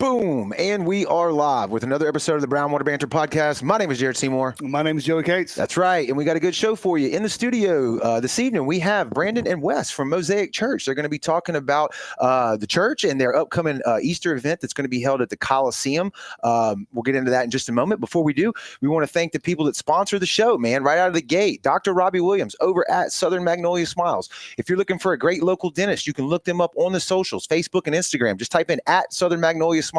Boom. And we are live with another episode of the Brown Water Banter podcast. My name is Jared Seymour. My name is Joey Cates. That's right. And we got a good show for you. In the studio this evening, we have Brandon and Wes from Mosaic Church. They're going to be talking about the church and their upcoming Easter event that's going to be held at the Coliseum. We'll get into that in just a moment. Before we do, we want to thank the people that sponsor the show, man, right out of the gate. Dr. Robbie Williams over at Southern Magnolia Smiles. If you're looking for a great local dentist, you can look them up on the socials, Facebook and Instagram. Just type in at Southern Magnolia Smiles.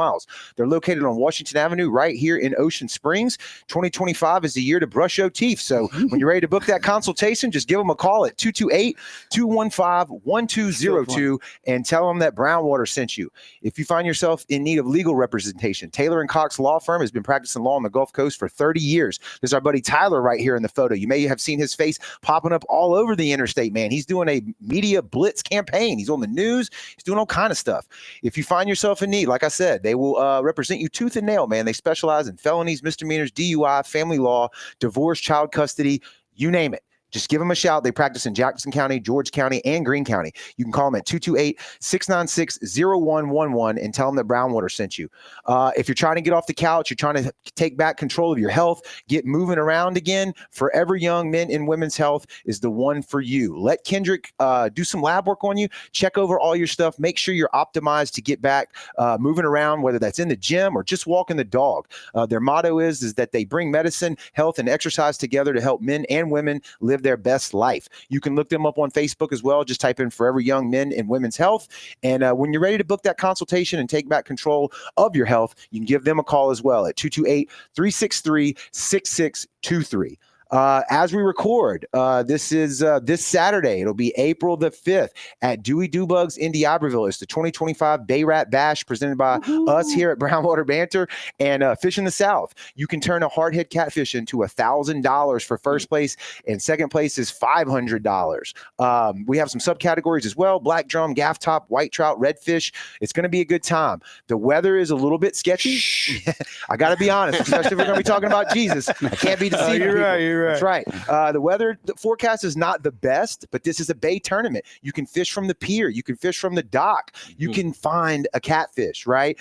They're located on Washington Avenue right here in Ocean Springs. 2025 is the year to brush your teeth. So when you're ready to book that consultation, just give them a call at 228-215-1202 and tell them that Brown Water sent you. If you find yourself in need of legal representation, Taylor & Cox Law Firm has been practicing law on the Gulf Coast for 30 years. There's our buddy Tyler right here in the photo. You may have seen his face popping up all over the interstate, man. He's doing a media blitz campaign. He's on the news. He's doing all kind of stuff. If you find yourself in need, like I said, they will represent you tooth and nail, man. They specialize in felonies, misdemeanors, DUI, family law, divorce, child custody, you name it. Just give them a shout. They practice in Jackson County, George County, and Greene County. You can call them at 228-696-0111 and tell them that Brown Water sent you. If you're trying to get off the couch, you're trying to take back control of your health, get moving around again, Forever Young Men and Women's Health is the one for you. Let Kendrick do some lab work on you, check over all your stuff, make sure you're optimized to get back moving around, whether that's in the gym or just walking the dog. Their motto is that they bring medicine, health, and exercise together to help men and women live their best life. You can look them up on Facebook as well. Just type in Forever Young Men and Women's Health. And when you're ready to book that consultation and take back control of your health, you can give them a call as well at 228-363-6623. As we record, this is this Saturday. It'll be April the 5th at Dewey Dewbugs in D'Iberville. It's the 2025 Bay Rat Bash presented by us here at Brown Water Banter and Fish in the South. You can turn a hardhead catfish into $1,000 for first place, and second place is $500. We have some subcategories as well: black drum, gaff top, white trout, redfish. It's going to be a good time. The weather is a little bit sketchy. I got to be honest, especially if we're going to be talking about Jesus. I can't be deceiving people. You're right. That's right. The forecast is not the best, but this is a bay tournament. You can fish from the pier. You can fish from the dock. You can find a catfish, right?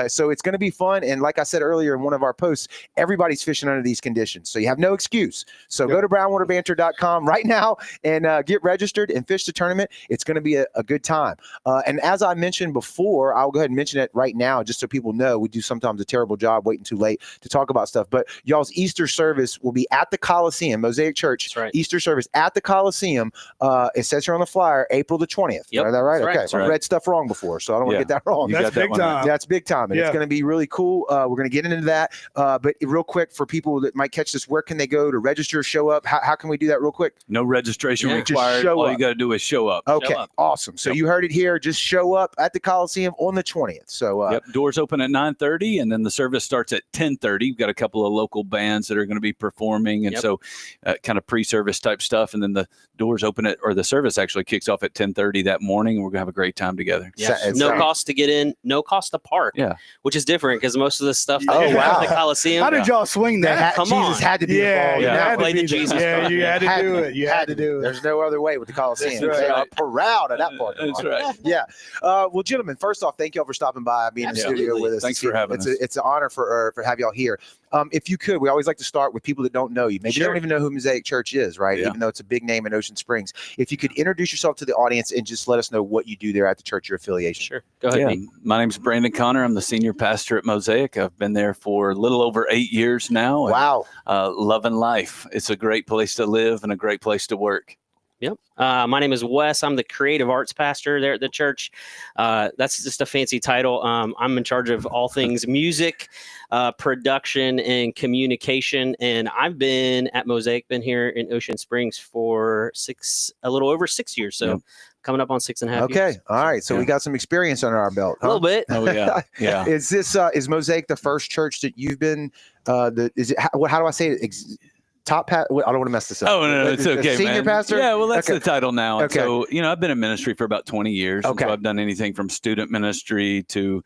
So it's going to be fun. And like I said earlier in one of our posts, everybody's fishing under these conditions. So you have no excuse. So go to brownwaterbanter.com right now and get registered and fish the tournament. It's going to be a good time. And as I mentioned before, I'll go ahead and mention it right now just so people know. We do sometimes a terrible job waiting too late to talk about stuff. But y'all's Easter service will be at the Coliseum, Mosaic Church. That's right. Easter service at the Coliseum. It says here on the flyer, April the 20th. Yep. Is that right? That's Okay. right. I read stuff wrong before, so I don't want to get that wrong. That's big time. That's big time. And it's going to be really cool. We're going to get into that. But real quick, for people that might catch this, where can they go to register, show up? How can we do that real quick? No registration required. Just show All up. you got to do is show up. Okay, Show up. awesome. So you heard it here. Just show up at the Coliseum on the 20th. So Yep. Doors open at 9:30, and then the service starts at 10:30. We've got a couple of local bands that are going to be performing, and so kind of pre-service type stuff. And then the doors open or the service actually kicks off at 10:30 that morning, and we're going to have a great time together. Yeah. No cost to get in, no cost to park. Yeah. Which is different because most of the stuff that Oh, you have wow. at the Coliseum. How did y'all swing that? Come Jesus on. had to be involved. You Yeah. had to Play the be there. Jesus Yeah, card. you had to do it. You had to do it. There's no other way with the Coliseum. That's They right. are proud of that part. That's right. Yeah. Well, gentlemen, first off, thank y'all for stopping by, being in the studio with us. Thanks for having us. It's an honor for have y'all here. If you could, we always like to start with people that don't know you. Maybe they don't even know who Mosaic Church is, right? Yeah. Even though it's a big name in Ocean Springs. If you could introduce yourself to the audience and just let us know what you do there at the church, your affiliation. Sure. Go ahead. Yeah. Pete. My name's Brandon Connor. I'm the senior pastor at Mosaic. I've been there for a little over 8 years now. Wow. Loving life. It's a great place to live and a great place to work. Yep. My name is Wes. I'm the creative arts pastor there at the church. That's just a fancy title. I'm in charge of all things music, production, and communication. And I've been at Mosaic, been here in Ocean Springs for a little over 6 years. So coming up on 6.5 years. Okay. All right. So we got some experience under our belt. A little bit. Oh, yeah. Yeah. Is Mosaic the first church that you've been, how do I say it? I don't want to mess this up. Oh, no, it's okay, Senior man. pastor? Yeah, well, that's Okay. the title now. And Okay. so, I've been in ministry for about 20 years. Okay. And so I've done anything from student ministry to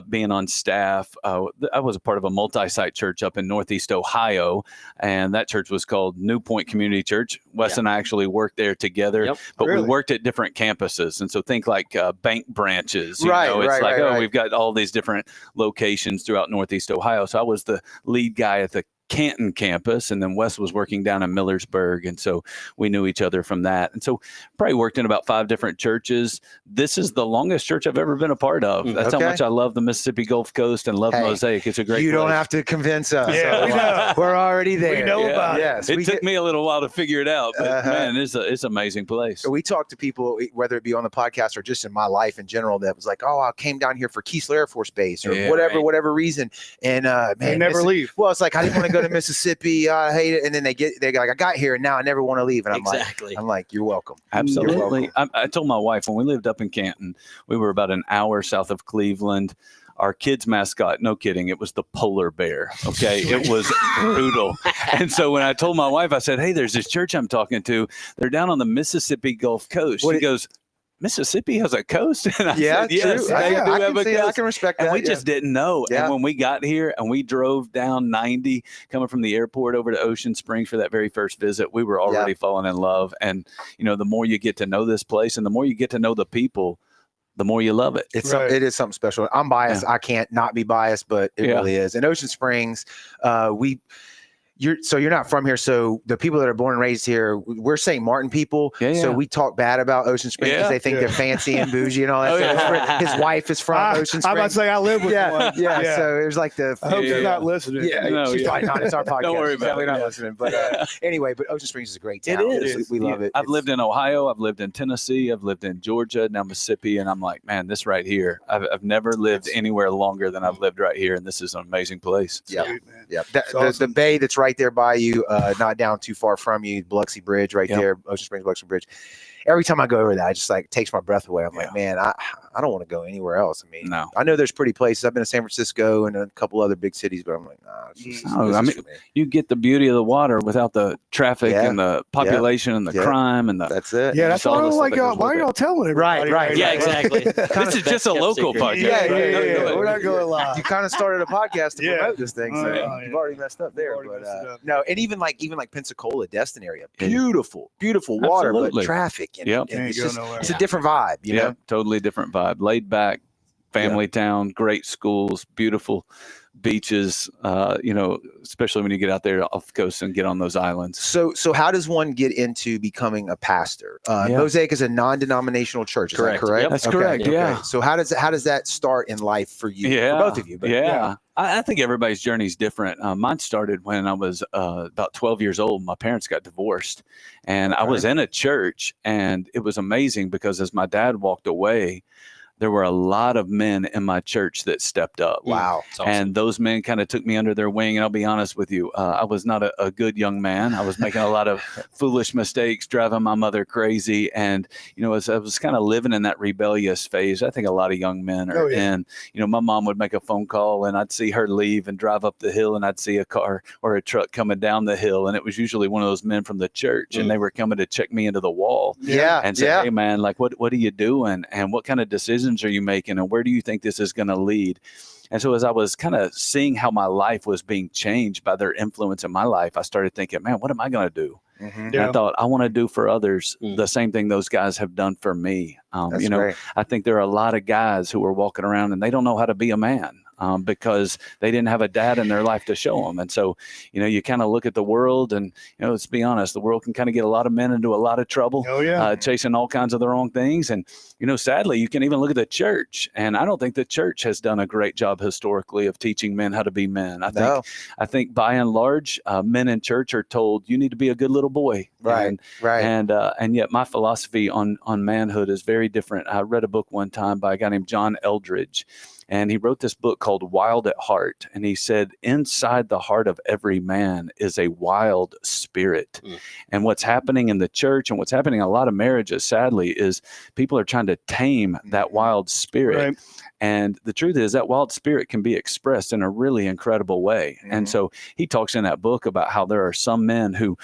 being on staff. I was a part of a multi-site church up in Northeast Ohio, and that church was called New Point Community Church. Wes and I actually worked there together, but we worked at different campuses. And so think like bank branches. You know, it's like, we've got all these different locations throughout Northeast Ohio. So I was the lead guy at the Canton campus, and then Wes was working down in Millersburg, and so we knew each other from that. And so probably worked in about 5 different churches. This is the longest church I've ever been a part of. That's how much I love the Mississippi Gulf Coast and love Mosaic. It's a great You place. don't have to convince us. Yeah, we know. We're already there. We know about it. Yes, It took me a little while to figure it out, but man, it's an amazing place. We talk to people, whether it be on the podcast or just in my life in general, that was like, oh, I came down here for Keesler Air Force Base or whatever reason. And man, they never leave. Well, it's like, I didn't want to go to Mississippi. I hate it. And then they're like, I got here and now I never want to leave. And I'm like, you're welcome. Absolutely. I told my wife when we lived up in Canton, we were about an hour south of Cleveland. Our kids' mascot, no kidding, it was the polar bear. Okay. It was brutal. And so when I told my wife, I said, hey, there's this church I'm talking to. They're down on the Mississippi Gulf Coast. She goes, Mississippi has a coast? And I said, yes, true. they do have a coast. I can respect that. And we just didn't know. Yeah. And when we got here and we drove down 90, coming from the airport over to Ocean Springs for that very first visit, we were already falling in love. And, the more you get to know this place and the more you get to know the people, the more you love it. It is something special. I'm biased. I can't not be biased, but it really is. In Ocean Springs, you're not from here. So the people that are born and raised here, we're St. Martin people. So we talk bad about Ocean Springs because they think they're fancy and bougie and all that stuff. His wife is from Ocean Springs. I'm about to say I live with one. Yeah. So there's like the. I hope she's not listening. She's probably not. It's our podcast. Don't worry She's about definitely it. not listening. But anyway, but Ocean Springs is a great town. It is. We love it. I've lived in Ohio. I've lived in Tennessee. I've lived in Georgia, now Mississippi. And I'm like, man, this right here, I've never lived anywhere longer than I've lived right here. And this is an amazing place. Yeah. The bay that's right there by you, not down too far from you, Biloxi Bridge right there, Ocean Springs, Biloxi Bridge. Every time I go over that, I just like takes my breath away. I'm like, man, I don't want to go anywhere else. I mean, I know there's pretty places. I've been to San Francisco and a couple other big cities, but I'm like, you get the beauty of the water without the traffic and the population and the crime and that's it. Yeah, that's why I don't like y'all. Why are y'all telling everybody? Right. Yeah, exactly. This is just a local podcast. Yeah. We're not going live. You kind of started a podcast to promote this thing, so you've already messed up there. But no, and even like Pensacola, Destin area, beautiful water, but traffic. And it's a different vibe, you know? Totally different vibe. Laid back, family town, great schools, beautiful beaches, especially when you get out there off the coast and get on those islands. So how does one get into becoming a pastor? Mosaic is a non-denominational church. Is that correct? Yep. That's correct. Yeah. Okay. So how does that start in life for you? For both of you. But I think everybody's journey is different. Mine started when I was about 12 years old. My parents got divorced, and I was in a church, and it was amazing because as my dad walked away, there were a lot of men in my church that stepped up. Wow. Awesome. And those men kind of took me under their wing. And I'll be honest with you, I was not a good young man. I was making a lot of foolish mistakes, driving my mother crazy. And, as I was kind of living in that rebellious phase, I think a lot of young men are in. My mom would make a phone call and I'd see her leave and drive up the hill and I'd see a car or a truck coming down the hill. And it was usually one of those men from the church and they were coming to check me into the wall. And say, hey, man, like, what are you doing? And what kind of decisions are you making and where do you think this is going to lead? And so as I was kind of seeing how my life was being changed by their influence in my life, I started thinking, man, what am I going to do? And I thought, I want to do for others the same thing those guys have done for me. Great. I think there are a lot of guys who are walking around and they don't know how to be a man. Because they didn't have a dad in their life to show them. And so, you kind of look at the world and, let's be honest, the world can kind of get a lot of men into a lot of trouble, chasing all kinds of the wrong things. And, sadly, you can even look at the church. And I don't think the church has done a great job historically of teaching men how to be men. I think by and large, men in church are told you need to be a good little boy. Right. And yet my philosophy on manhood is very different. I read a book one time by a guy named John Eldridge. And he wrote this book called Wild at Heart. And he said, inside the heart of every man is a wild spirit. And what's happening in the church and what's happening in a lot of marriages, sadly, is people are trying to tame that wild spirit. Right. And the truth is that wild spirit can be expressed in a really incredible way. And so he talks in that book about how there are some men who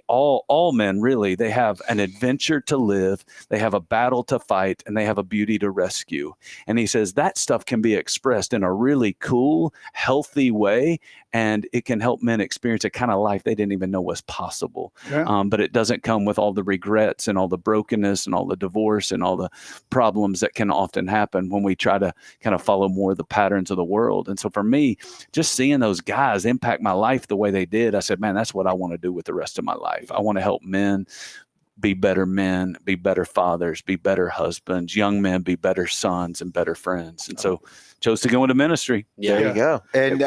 all men really, they have an adventure to live, they have a battle to fight, and they have a beauty to rescue. And he says that stuff can be expressed in a really cool, healthy way. And it can help men experience a kind of life they didn't even know was possible. Yeah. But it doesn't come with all the regrets and all the brokenness and all the divorce and all the problems that can often happen when we try to kind of follow more of the patterns of the world. And so for me, just seeing those guys impact my life the way they did, I said, man, that's what I want to do with the rest of my life. I want to help men, be better fathers, be better husbands, young men, be better sons and better friends. And so chose to go into ministry. There you go. And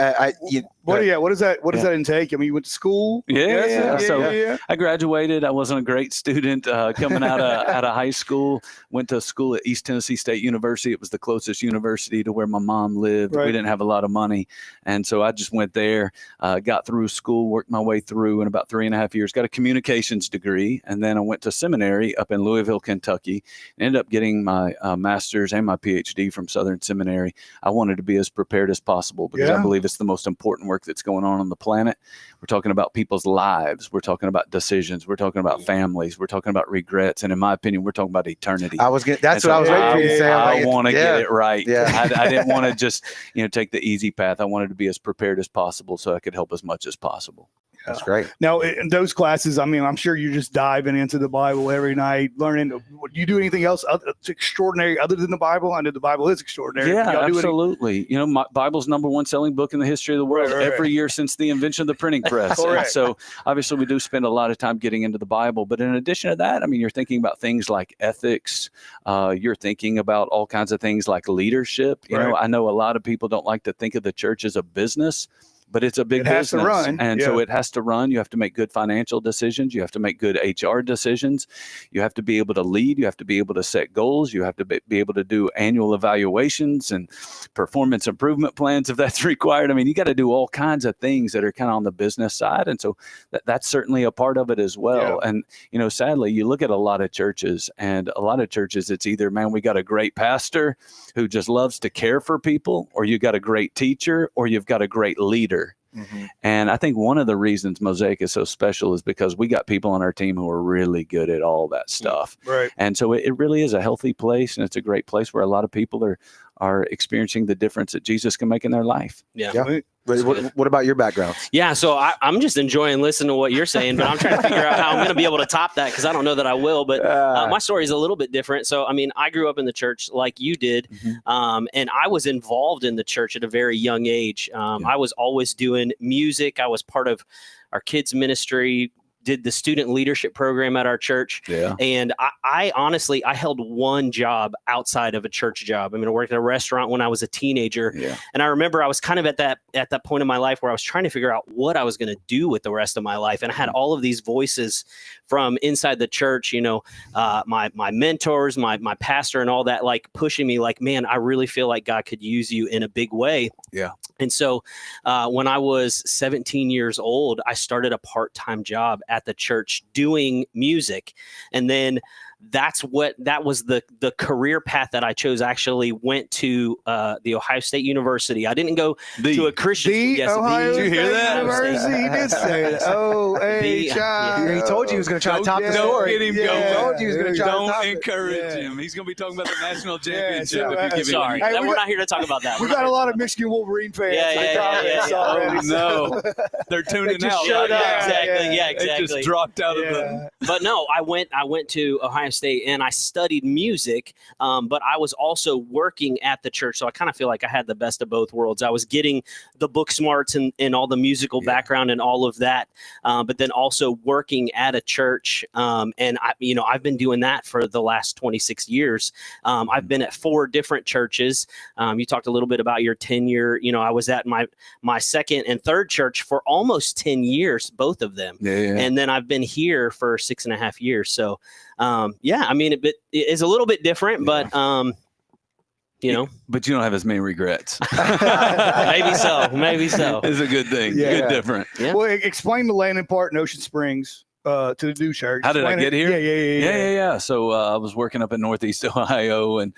what does that intake? I mean, you went to school? So I graduated. I wasn't a great student coming out of high school. Went to school at East Tennessee State University. It was the closest university to where my mom lived. Right. We didn't have a lot of money. And so I just went there, got through school, worked my way through in about 3.5 years, got a communications degree. And then I went to seminary up in Louisville, Kentucky, and ended up getting my master's and my PhD from Southern Seminary. I wanted to be as prepared as possible because I believe it's the most important work that's going on the planet. We're talking about people's lives. We're talking about decisions. We're talking about families. We're talking about regrets. And in my opinion, we're talking about eternity. That's what I was waiting for you to say. I want to get it right. Yeah. I didn't want to just, take the easy path. I wanted to be as prepared as possible so I could help as much as possible. That's great. Now, in those classes, I mean, I'm sure you're just diving into the Bible every night, learning. Do you do anything else extraordinary other than the Bible? I know the Bible is extraordinary. Yeah, absolutely. My Bible's #1 selling book in the history of the world every year since the invention of the printing press. And so obviously we do spend a lot of time getting into the Bible. But in addition to that, I mean, you're thinking about things like ethics. You're thinking about all kinds of things like leadership. I know a lot of people don't like to think of the church as a business, but it's a big business. It has to run. And so it has to run. You have to make good financial decisions. You have to make good HR decisions. You have to be able to lead. You have to be able to set goals. You have to be able to do annual evaluations and performance improvement plans if that's required. I mean, you got to do all kinds of things that are kind of on the business side. And so that's certainly a part of it as well. Yeah. And, sadly, you look at a lot of churches, and a lot of churches, it's either, man, we got a great pastor who just loves to care for people, or you got a great teacher, or you've got a great leader. Mm-hmm. And I think one of the reasons Mosaic is so special is because we got people on our team who are really good at all that stuff. Right. And so it really is a healthy place, and it's a great place where a lot of people are experiencing the difference that Jesus can make in their life. Yeah. What about your background? Yeah, so I'm just enjoying listening to what you're saying, but I'm trying to figure out how I'm going to be able to top that because I don't know that I will. But my story is a little bit different. So, I mean, I grew up in the church like you did, and I was involved in the church at a very young age. I was always doing music. I was part of our kids' ministry, did the student leadership program at our church. Yeah. And I honestly, I held one job outside of a church job. I mean, I worked at a restaurant when I was a teenager. Yeah. And I remember I was kind of at that point in my life where I was trying to figure out what I was going to do with the rest of my life. And I had all of these voices from inside the church, my mentors, my pastor and all that, like pushing me like, man, I really feel like God could use you in a big way. Yeah. And so when I was 17 years old, I started a part-time job at the church doing music. And then that was the career path that I chose. I actually went to the Ohio State University. I didn't go to a Christian. Ohio State Did you hear that? University. He did say it. He told you he was going to try to top the story. Don't get him going. He told you he was going to try to top Don't encourage him. He's going to be talking about the national championship. Sorry, we're not here to talk about that. We got a lot of Michigan Wolverine fans. Yeah. Oh, no. They're tuning out. Showed up. Exactly. It just dropped out of the... But no, I went to Ohio State and I studied music, but I was also working at the church. So I kind of feel like I had the best of both worlds. I was getting the book smarts and all the musical background and all of that, but then also working at a church. And I've been doing that for the last 26 years. I've been at 4 different churches. You talked a little bit about your tenure. I was at my second and third church for almost 10 years, both of them. And then I've been here for 6.5 years. So, I mean, it is a little bit different, but You know, but you don't have as many regrets. maybe so. Maybe so. It's a good thing. Yeah. Good different. Yeah. Well, explain the landing part in Ocean Springs to the new church. How did I Explain get it. here? Yeah. So I was working up in Northeast Ohio, and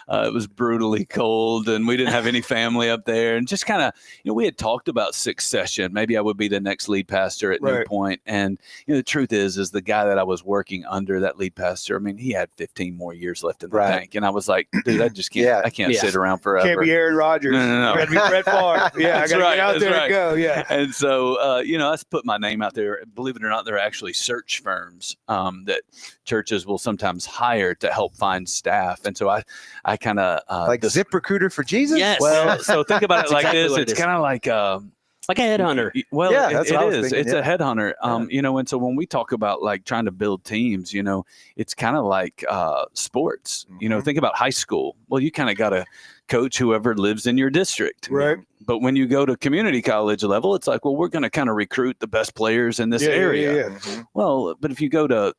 it was brutally cold, and we didn't have any family up there. And just kind of, we had talked about succession. Maybe I would be the next lead pastor at New Point. And, the truth is the guy that I was working under, that lead pastor, I mean, he had 15 more years left in the tank. And I was like, dude, I just can't, I can't sit around forever. Can't be Aaron Rodgers. No. You got to be Brett Favre. Yeah, I got to get out there and go. Yeah. And so, I put my name out there. Believe it or not, there are actually search firms that churches will sometimes hire to help find staff. And so I kind of like ZipRecruiter for Jesus. Yes. Well, so think about it like exactly this. It's kind of like a headhunter. Well, Yeah, that's what I was it is. thinking, It's a headhunter. And so when we talk about like trying to build teams, it's kind of like sports. Think about high school. Well, you kind of got to coach whoever lives in your district. Right. But when you go to community college level, it's like, well, we're going to kind of recruit the best players in this area. Yeah. Well, but if you go to,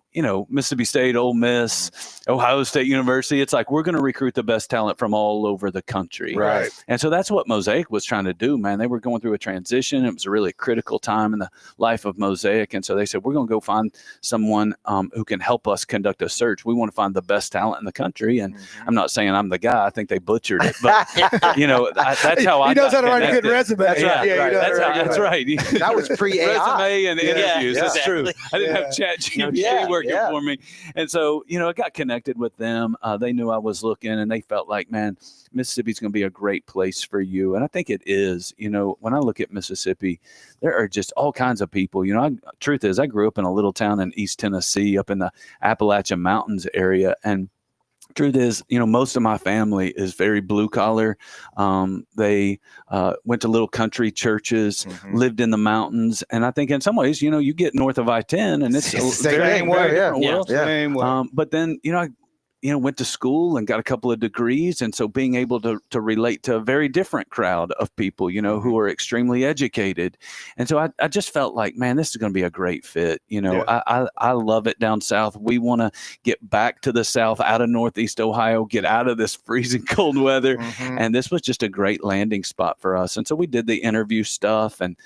Mississippi State, Ole Miss, Ohio State University, it's like, we're going to recruit the best talent from all over the country. Right. And so that's what Mosaic was trying to do, man. They were going through a transition. It was a really critical time in the life of Mosaic. And so they said, we're going to go find someone who can help us conduct a search. We want to find the best talent in the country. And I'm not saying I'm the guy. I think they butchered it. But, that's how I He knows how to write a connected. good resume. That's right. Yeah, That's right. That was pre-AI. Resume and interviews. Yeah, That's exactly. true. I didn't have ChatGPT working for me. And so, I got connected with them. They knew I was looking, and they felt like, man, Mississippi's going to be a great place for you. And I think it is. When I look at Mississippi, there are just all kinds of people. Truth is, I grew up in a little town in East Tennessee, up in the Appalachian Mountains area, and truth is, most of my family is very blue collar. They went to little country churches, lived in the mountains. And I think in some ways, you get north of I-10 and it's Same way. Same way. But then, I went to school and got a couple of degrees. And so being able to relate to a very different crowd of people, who are extremely educated. And so I just felt like, man, this is going to be a great fit. I love it down south. We want to get back to the south, out of Northeast Ohio, get out of this freezing cold weather. And this was just a great landing spot for us. And so we did the interview stuff and,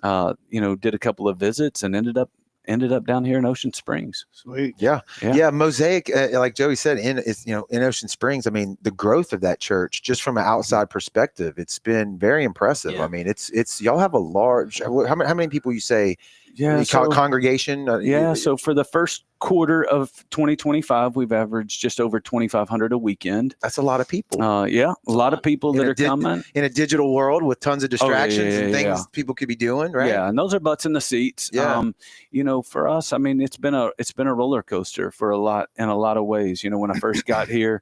did a couple of visits and ended up down here in Ocean Springs. Sweet. Yeah. Mosaic, like Joey said, in Ocean Springs, I mean, the growth of that church, just from an outside perspective, it's been very impressive. Yeah. I mean, it's y'all have a large, how many people you say congregation? So for the first quarter of 2025, we've averaged just over 2,500 a weekend. That's a lot of people. A lot of people that are coming in a digital world with tons of distractions and things people could be doing, right? Yeah, and those are butts in the seats. Yeah. For us, I mean, it's been a roller coaster in a lot of ways. When I first got here,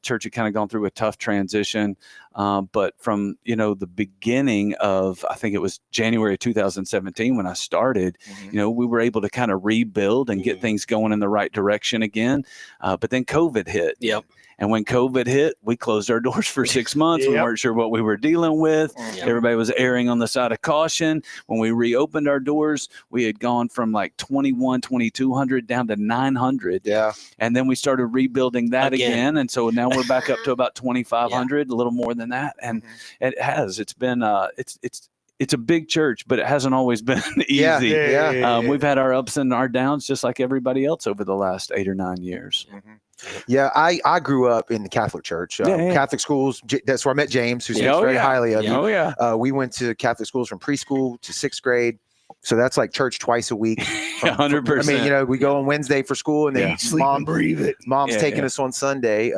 church had kind of gone through a tough transition. But from, the beginning of, I think it was January of 2017 when I started, we were able to kind of rebuild and get things going in the right direction again. But then COVID hit. Yep. And when COVID hit, we closed our doors for 6 months. We weren't sure what we were dealing with. Everybody was erring on the side of caution. When we reopened our doors, we had gone from like 2,200 down to 900. Yeah. And then we started rebuilding that again. And so now we're back up to about 2,500, a little more than that. And it's been, it's a big church, but it hasn't always been easy. We've had our ups and our downs just like everybody else over the last 8 or 9 years. Yeah, I grew up in the Catholic church, Catholic schools. That's where I met James, who speaks very highly of you. We went to Catholic schools from preschool to 6th grade. So that's like church twice a week. 100%. I mean, we go on Wednesday for school and then mom's taking us on Sunday.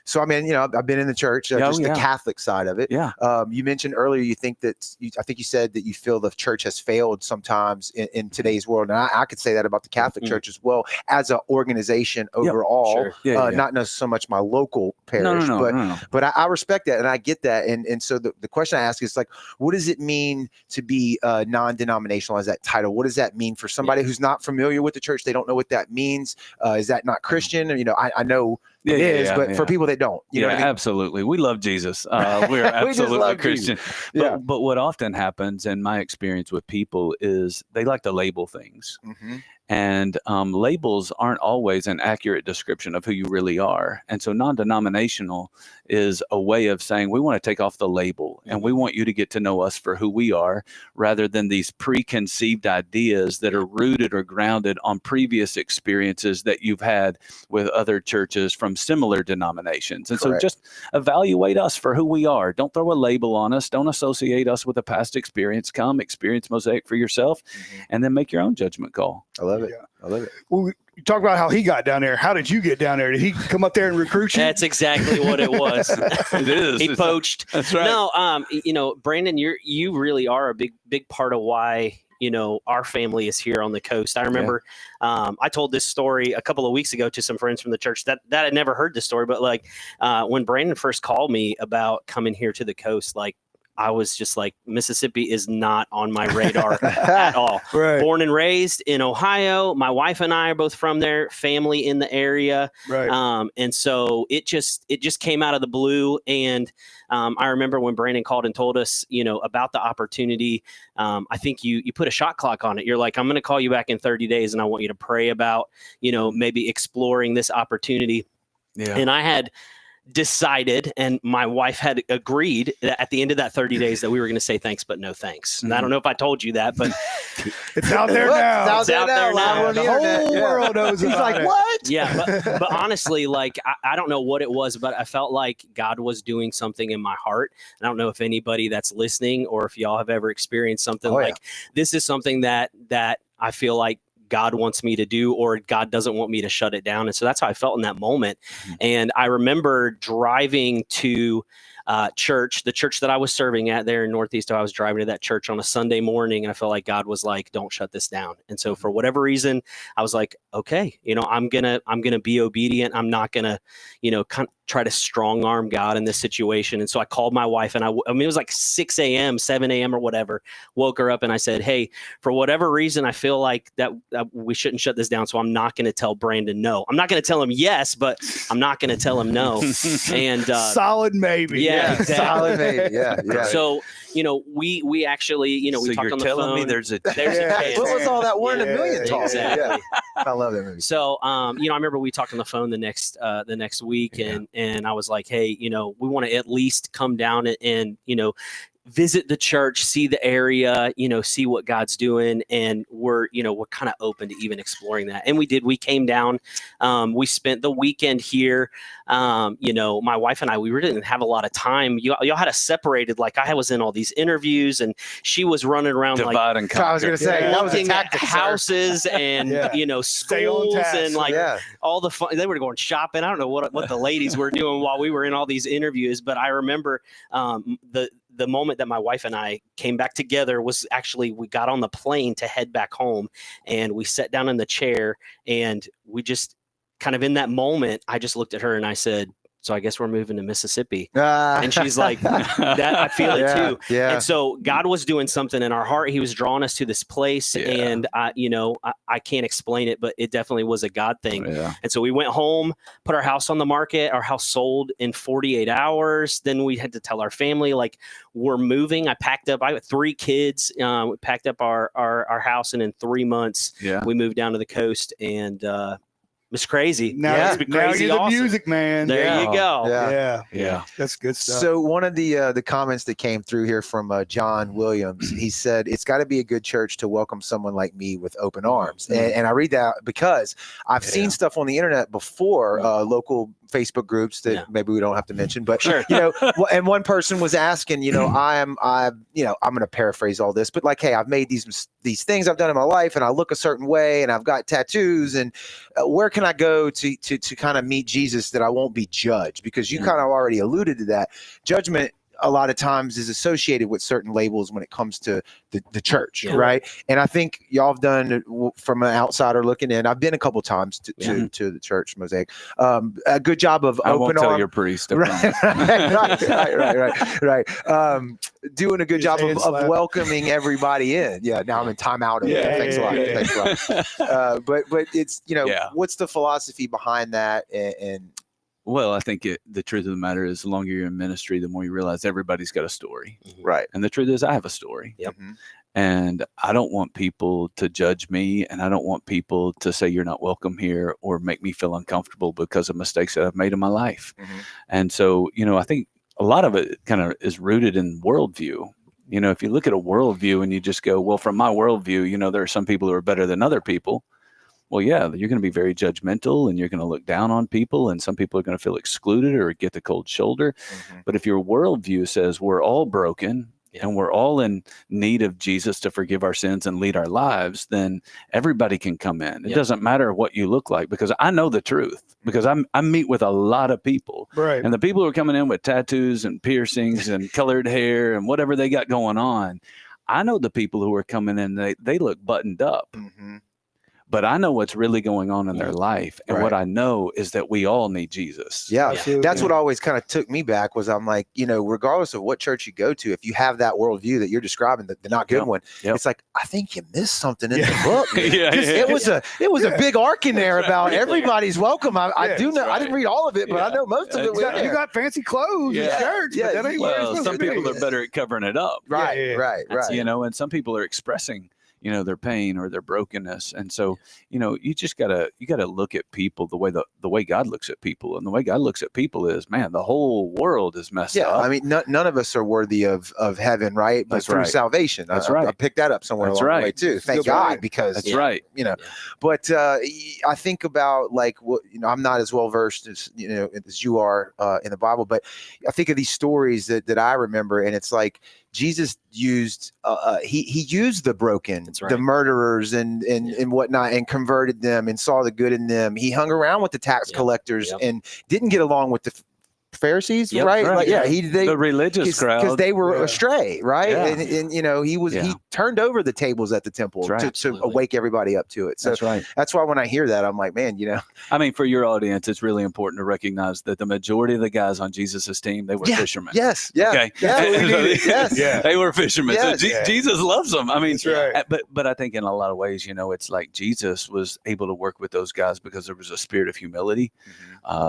So, I mean, I've been in the church, just the Catholic side of it. Yeah. You mentioned earlier, I think you said that you feel the church has failed sometimes in today's world. And I could say that about the Catholic Church as well as an organization overall, not so much my local parish, but I respect that and I get that. And so the question I ask is like, what does it mean to be non-denominational as that title? What does that mean for somebody who's not familiar with the church? They don't know what that means. Is that not Christian? I know it is, but for people that don't, you know what I mean? Absolutely. We love Jesus. We're absolutely Christian. But what often happens in my experience with people is they like to label things. And labels aren't always an accurate description of who you really are. And so non-denominational is a way of saying we want to take off the label and we want you to get to know us for who we are, rather than these preconceived ideas that are rooted or grounded on previous experiences that you've had with other churches from similar denominations. And Correct. so just evaluate us for who we are. Don't throw a label on us. Don't associate us with a past experience. Come experience Mosaic for yourself, and then make your own judgment call. I love it. Yeah. I love it. Well, you talk about how he got down there. How did you get down there? Did he come up there and recruit you? That's exactly what it was. It is. He poached. That's right. No, Brandon, you really are a big part of why, our family is here on the coast. I remember I told this story a couple of weeks ago to some friends from the church that had never heard this story, but when Brandon first called me about coming here to the coast, I was just like, Mississippi is not on my radar at all. Right. Born and raised in Ohio. My wife and I are both from there, family in the area. Right. And so it just came out of the blue. And I remember when Brandon called and told us, about the opportunity. I think you put a shot clock on it. You're like, I'm going to call you back in 30 days and I want you to pray about, maybe exploring this opportunity. Yeah. And I had decided, and my wife had agreed that at the end of that 30 days that we were going to say thanks, but no thanks. And I don't know if I told you that, but It's out there now. It's out there now. The whole world knows He's about like, it. what? yeah, but honestly, I don't know what it was, but I felt like God was doing something in my heart. I don't know if anybody that's listening or if y'all have ever experienced something this is something that I feel like God wants me to do, or God doesn't want me to shut it down. And so that's how I felt in that moment. And I remember driving to church, the church that I was serving at there in Northeast. I was driving to that church on a Sunday morning, and I felt like God was like, don't shut this down. And so for whatever reason, I was like, okay, I'm gonna be obedient. I'm not gonna, try to strong arm God in this situation. And so I called my wife, and I mean, it was like 6 a.m., 7 a.m. or whatever, woke her up, and I said, hey, for whatever reason, I feel like that we shouldn't shut this down. So I'm not going to tell Brandon no. I'm not going to tell him yes, but I'm not going to tell him no. And solid maybe. Yeah, exactly. Solid maybe. Yeah. So, we actually, we So talked you're on the telling phone. me there's a There's a chance. What was all that one in a million talk? Exactly. Yeah. I love that movie. So, I remember we talked on the phone the next week, and I was like, hey, we want to at least come down and visit the church, see the area, see what God's doing. And we're kind of open to even exploring that. And we did. We came down. We spent the weekend here. My wife and I, we didn't have a lot of time. Y'all had us separated. Like I was in all these interviews, and she was running around divide and conquer. I was going to say, that was a looking at tactic, sir. houses and schools and all the fun. They were going shopping. I don't know what the ladies were doing while we were in all these interviews, but I remember the moment that my wife and I came back together was actually we got on the plane to head back home, and we sat down in the chair, and we just kind of in that moment, I just looked at her and I said, so I guess we're moving to Mississippi. And she's like, that I feel it too. Yeah. And so God was doing something in our heart. He was drawing us to this place. Yeah. And I can't explain it, but it definitely was a God thing. Yeah. And so we went home, put our house on the market. Our house sold in 48 hours. Then we had to tell our family, like, we're moving. I packed up, I had 3 kids. We packed up our house, and in 3 months, we moved down to the coast, and it's crazy. Now, it's now crazy you're the awesome. music man. There you go. Yeah. That's good stuff. So one of the comments that came through here from John Williams, he said, it's got to be a good church to welcome someone like me with open arms. And I read that because I've seen stuff on the internet before, local Facebook groups that maybe we don't have to mention, but and one person was asking, I'm going to paraphrase all this, but like, hey, I've made these things I've done in my life, and I look a certain way, and I've got tattoos, and where can I go to kind of meet Jesus that I won't be judged? Because you kind of already alluded to that. Judgment a lot of times is associated with certain labels when it comes to the church, right? And I think y'all have done, from an outsider looking in, I've been a couple times to the church, Mosaic, a good job of I won't tell arm. your priest. Right. Doing a good job of welcoming everybody in. Yeah, now I'm in timeout. Thanks a lot. But it's, what's the philosophy behind that? And well, I think the truth of the matter is, the longer you're in ministry, the more you realize everybody's got a story. Right. And the truth is, I have a story. Yep. And I don't want people to judge me, and I don't want people to say you're not welcome here or make me feel uncomfortable because of mistakes that I've made in my life. And so, I think a lot of it kind of is rooted in worldview. If you look at a worldview and you just go, well, from my worldview, there are some people who are better than other people. Well, yeah, you're going to be very judgmental and you're going to look down on people, and some people are going to feel excluded or get the cold shoulder. But if your worldview says we're all broken and we're all in need of Jesus to forgive our sins and lead our lives, then everybody can come in. It doesn't matter what you look like, because I know the truth, because I meet with a lot of people. Right. And the people who are coming in with tattoos and piercings and colored hair and whatever they got going on, I know the people who are coming in, they look buttoned up. But I know what's really going on in their life. And what I know is that we all need Jesus. Yeah. Absolutely. That's what always kind of took me back, was I'm like, regardless of what church you go to, if you have that worldview that you're describing, the not good one, it's like, I think you missed something in the book. It was a big arc in there about everybody's welcome. I do know. I didn't read all of it, but I know most of it. You got fancy clothes in church. Yeah. But that ain't where it's Well, supposed some to be. people are better at covering it up. Right. And some people are expressing their pain or their brokenness. And so, you just gotta look at people the way God looks at people. And the way God looks at people is, man, the whole world is messed up. I mean, none of us are worthy of heaven, right? But through salvation. That's I picked that up somewhere along the way too. Thank God, because that's right. But I think about, like, I'm not as well versed as you are in the Bible, but I think of these stories that I remember, and it's like Jesus used he used the broken, the murderers and whatnot, and converted them and saw the good in them. He hung around with the tax collectors and didn't get along with the Pharisees, right? Like, the religious crowd, because they were astray, right? And he turned over the tables at the temple to awake everybody up to it. So that's why when I hear that, I'm like, man, I mean, for your audience, it's really important to recognize that the majority of the guys on Jesus's team, they were fishermen. Yes. Yeah. Okay. They were fishermen. Yes. So Jesus loves them. I mean, but I think in a lot of ways, it's like Jesus was able to work with those guys because there was a spirit of humility.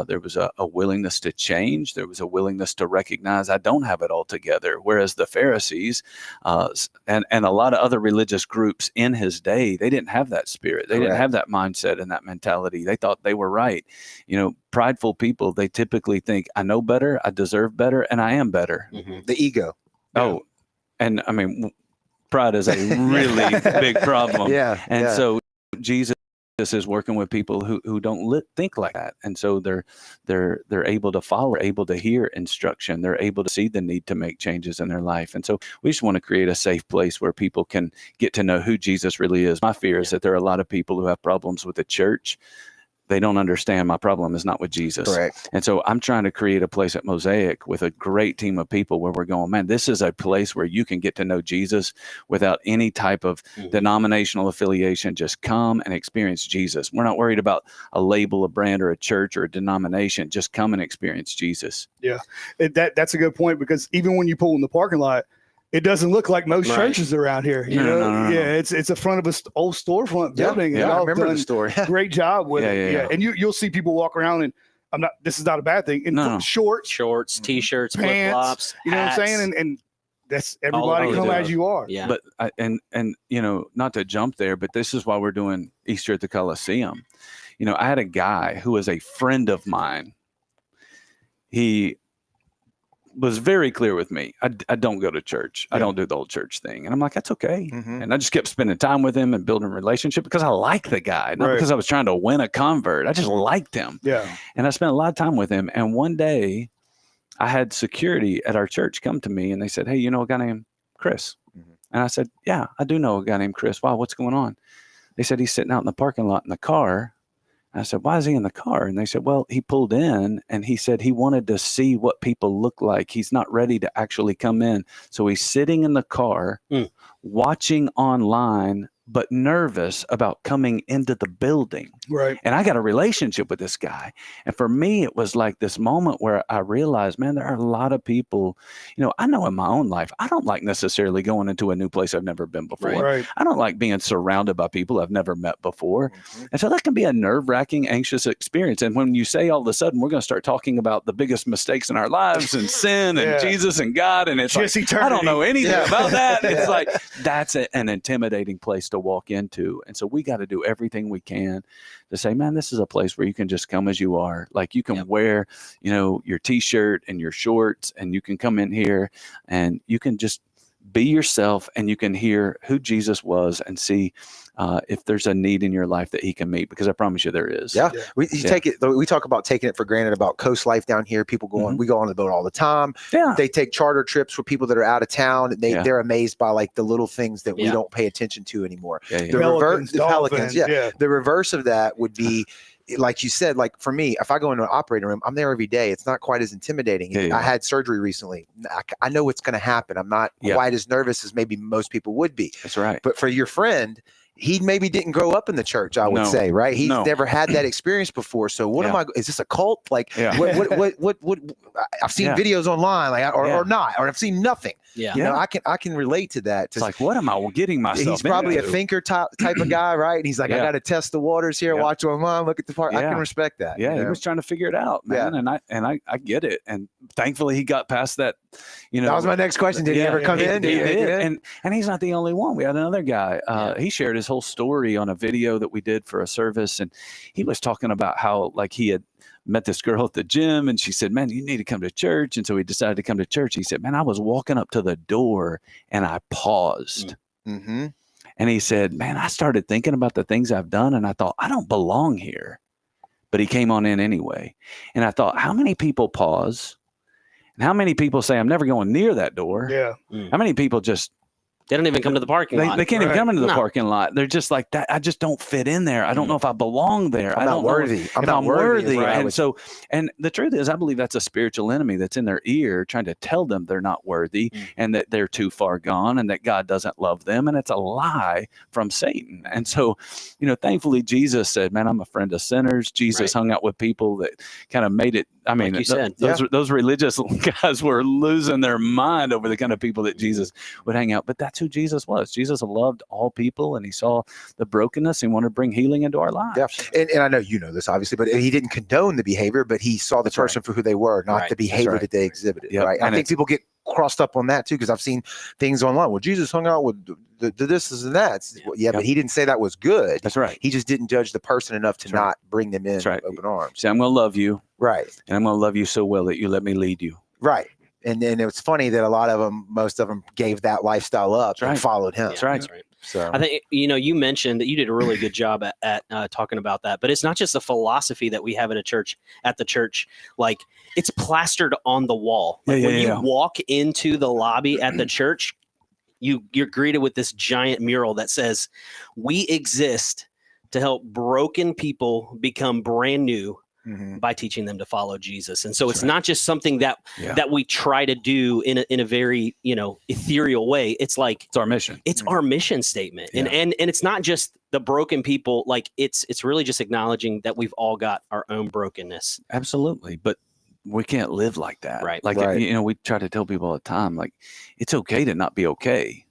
There was a willingness to change. There was a willingness to recognize I don't have it all together. Whereas the Pharisees and a lot of other religious groups in his day, they didn't have that spirit. They didn't have that mindset and that mentality. They thought they were right. Prideful people, they typically think, I know better, I deserve better, and I am better. The ego. Oh, and I mean, pride is a really big problem. And so Jesus is working with people who don't think like that, and so they're able to follow, able to hear instruction, they're able to see the need to make changes in their life. And so we just want to create a safe place where people can get to know who Jesus really is. My fear is that there are a lot of people who have problems with the church. They don't understand my problem is not with Jesus. Correct. And so I'm trying to create a place at Mosaic with a great team of people where we're going, man, this is a place where you can get to know Jesus without any type of denominational affiliation. Just come and experience Jesus. We're not worried about a label, a brand, or a church or a denomination. Just come and experience Jesus. Yeah, that's a good point, because even when you pull in the parking lot, it doesn't look like most churches around here. No. Yeah, it's a front of an old storefront building. Yeah, I remember the story. Great job with it. Yeah. And you'll see people walk around, and this is not a bad thing, in shorts, t-shirts, pants, flip-flops, you know what I'm saying? And that's everybody come as you are. Yeah. But not to jump there, but this is why we're doing Easter at the Coliseum. I had a guy who was a friend of mine. He was very clear with me. I don't go to church. I don't do the old church thing. And I'm like, that's okay. And I just kept spending time with him and building a relationship because I like the guy, not because I was trying to win a convert. I just liked him. Yeah. And I spent a lot of time with him. And one day I had security at our church come to me and they said, hey, you know a guy named Chris? And I said, yeah, I do know a guy named Chris. Wow, what's going on? They said, he's sitting out in the parking lot in the car. I said, why is he in the car? And they said, well, he pulled in and he said he wanted to see what people look like. He's not ready to actually come in. So he's sitting in the car watching online but nervous about coming into the building. Right. And I got a relationship with this guy. And for me, it was like this moment where I realized, man, there are a lot of people, I know in my own life, I don't like necessarily going into a new place I've never been before. Right. I don't like being surrounded by people I've never met before. And so that can be a nerve-wracking, anxious experience. And when you say all of a sudden, we're going to start talking about the biggest mistakes in our lives and sin and Jesus and God, and it's Just like, eternity. I don't know anything about that. It's like, that's an intimidating place to walk into. And so we got to do everything we can to say, man, this is a place where you can just come as you are. Like you can wear, your t-shirt and your shorts, and you can come in here and you can just be yourself, and you can hear who Jesus was and see if there's a need in your life that he can meet, because I promise you there is. Yeah. We talk about taking it for granted about coast life down here. People go on, we go on the boat all the time. Yeah. They take charter trips for people that are out of town. They're amazed by like the little things that we don't pay attention to anymore. Pelicans, Pelicans. The reverse of that would be, like you said, like for me, if I go into an operating room, I'm there every day. It's not quite as intimidating. I had surgery recently. I know what's going to happen. I'm not quite as nervous as maybe most people would be. That's right. But for your friend, he maybe didn't grow up in the church, I would say, right? He's never had that experience before. So is this a cult? Like what I've seen videos online, like, or not, or I've seen nothing. I can relate to that. It's like, what am I getting myself He's probably into? a thinker type of guy, right? And he's like, I got to test the waters here, watch my mom, look at the part. I can respect that. He was trying to figure it out, man. And I get it. And thankfully he got past that. That was my next question. Did he ever come in? He did. And he's not the only one. We had another guy. He shared his whole story on a video that we did for a service, and he was talking about how like he had met this girl at the gym, and she said, man, you need to come to church. And so he decided to come to church. He said, man, I was walking up to the door and I paused. Mm-hmm. And he said, man, I started thinking about the things I've done, and I thought, I don't belong here. But he came on in anyway. And I thought, how many people pause? And how many people say, I'm never going near that door? Yeah. How many people just, They don't even come to the parking lot. they can't even come into the parking lot. They're just like that. I just don't fit in there. I don't know if I belong there. I'm not worthy. I'm not worthy. And the truth is, I believe that's a spiritual enemy that's in their ear trying to tell them they're not worthy and that they're too far gone and that God doesn't love them. And it's a lie from Satan. And so, thankfully Jesus said, man, I'm a friend of sinners. Jesus hung out with people that kind of made it. I mean, like you said, those religious guys were losing their mind over the kind of people that Jesus would hang out. But that's who Jesus was. Jesus loved all people, and he saw the brokenness and wanted to bring healing into our lives. Yeah. And I know you know this, obviously, but he didn't condone the behavior, but he saw the person for who they were, not the behavior that they exhibited. Right. I think people get crossed up on that too, because I've seen things online. Well, Jesus hung out with the this and that. But he didn't say that was good. That's right. He just didn't judge the person enough to not bring them in with open arms. See, I'm going to love you. Right. And I'm going to love you so well that you let me lead you. Right. And it was funny that most of them gave that lifestyle up and followed him. That's right. So I think, you mentioned that you did a really good job at talking about that, but it's not just a philosophy that we have at the church. Like, it's plastered on the wall. Like when you walk into the lobby at the church, you're greeted with this giant mural that says, we exist to help broken people become brand new by teaching them to follow Jesus. And so it's not just something that we try to do in a very, ethereal way. It's like, it's our mission. It's our mission statement. And it's not just the broken people. Like it's really just acknowledging that we've all got our own brokenness. Absolutely. But we can't live like that. Right. Like, we try to tell people all the time, like, it's okay to not be okay.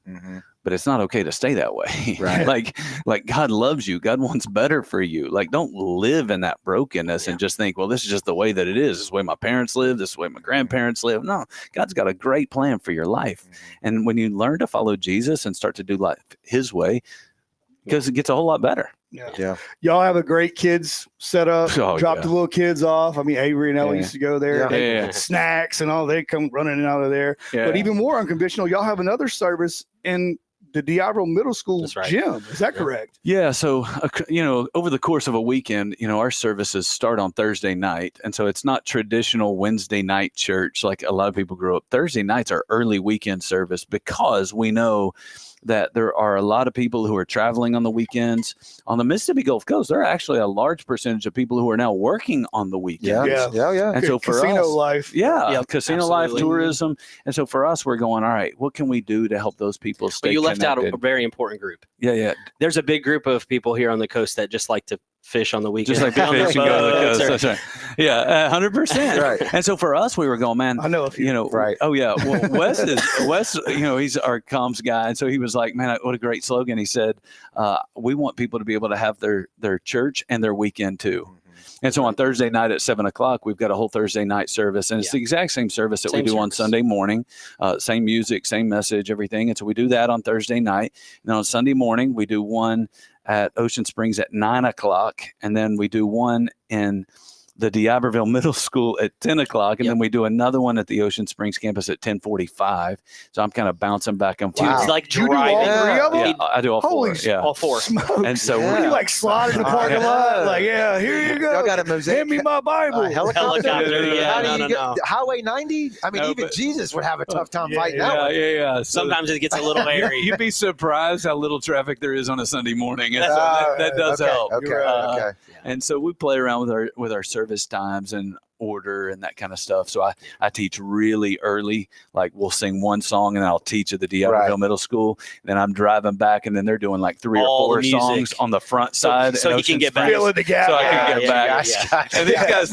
But it's not okay to stay that way. Right. like God loves you. God wants better for you. Like, don't live in that brokenness and just think, well, this is just the way that it is. This is the way my parents live. This is the way my grandparents live. No, God's got a great plan for your life. And when you learn to follow Jesus and start to do life his way, because it gets a whole lot better. Yeah. Y'all have a great kids set up. Drop the little kids off. I mean, Avery and Ellie used to go there. Snacks and all. They come running out of there. But even more unconventional, y'all have another service in the Diablo Middle School gym. Is that correct? Yeah. So, over the course of a weekend, our services start on Thursday night. And so it's not traditional Wednesday night church like a lot of people grew up. Thursday nights are early weekend service because we know that there are a lot of people who are traveling on the weekends. On the Mississippi Gulf Coast, there are actually a large percentage of people who are now working on the weekends. Yeah. And so for casino us, life. Casino life, tourism. And so for us, we're going, all right, what can we do to help those people stay connected? But you left out a very important group. Yeah. There's a big group of people here on the coast that just like to fish on the weekend. Just like to fish and go to the coast. That's right. Yeah, 100%. Right. And so for us, we were going, man, I know a few. right. Oh yeah. Well, Wes, he's our comms guy. And so he was like, man, what a great slogan. He said, we want people to be able to have their church and their weekend too. And so on Thursday night at 7:00, we've got a whole Thursday night service, and it's the exact same service that we do on Sunday morning, same music, same message, everything. And so we do that on Thursday night. And then on Sunday morning, we do one at Ocean Springs at 9:00, and then we do one in the D'Iberville Middle School at 10:00, and then we do another one at the Ocean Springs campus at 10:45. So I'm kind of bouncing back and forth. It's like you do all three of them? Yeah, I do all Holy four. Yeah, all four. Smokes. And so you like slide in the parking lot, like here you go. Y'all got a Mosaic. Hand me my Bible. Helicopter. Yeah, no. Highway 90. I mean, even Jesus would have a tough time fighting that one. Yeah. So sometimes it gets a little hairy. You'd be surprised how little traffic there is on a Sunday morning, and so that does help. Okay. And so we play around with our service times and order and that kind of stuff. So I teach really early. Like we'll sing one song and then I'll teach at the D'Iberville Middle School. Then I'm driving back and then they're doing like 3 or 4 songs on the front side. So you can get back. Fill in the gap. So I can get back. And these guys,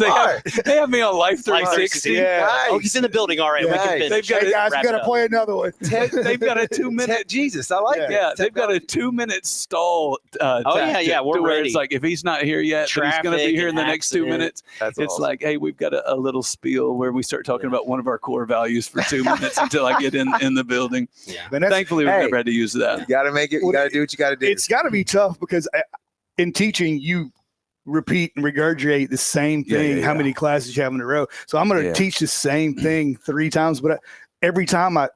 they have me on Life 360. Yeah. Nice. Oh, he's in the building. All right. We can finish. Hey guys, we got to play another one. They've got a 2-minute. Jesus, I like it. Yeah, they've got a 2-minute stall. We're ready. It's like if he's not here yet, but he's going to be here in the next 2 minutes. That's it's awesome. like, hey, we've got a little spiel where we start talking about one of our core values for 2 minutes until I get in the building. Yeah. Thankfully, we've never had to use that. You got to make it. You got to do what you got to do. It's got to be tough because in teaching, you repeat and regurgitate the same thing. How many classes you have in a row? So I'm going to teach the same thing 3 times, but every time I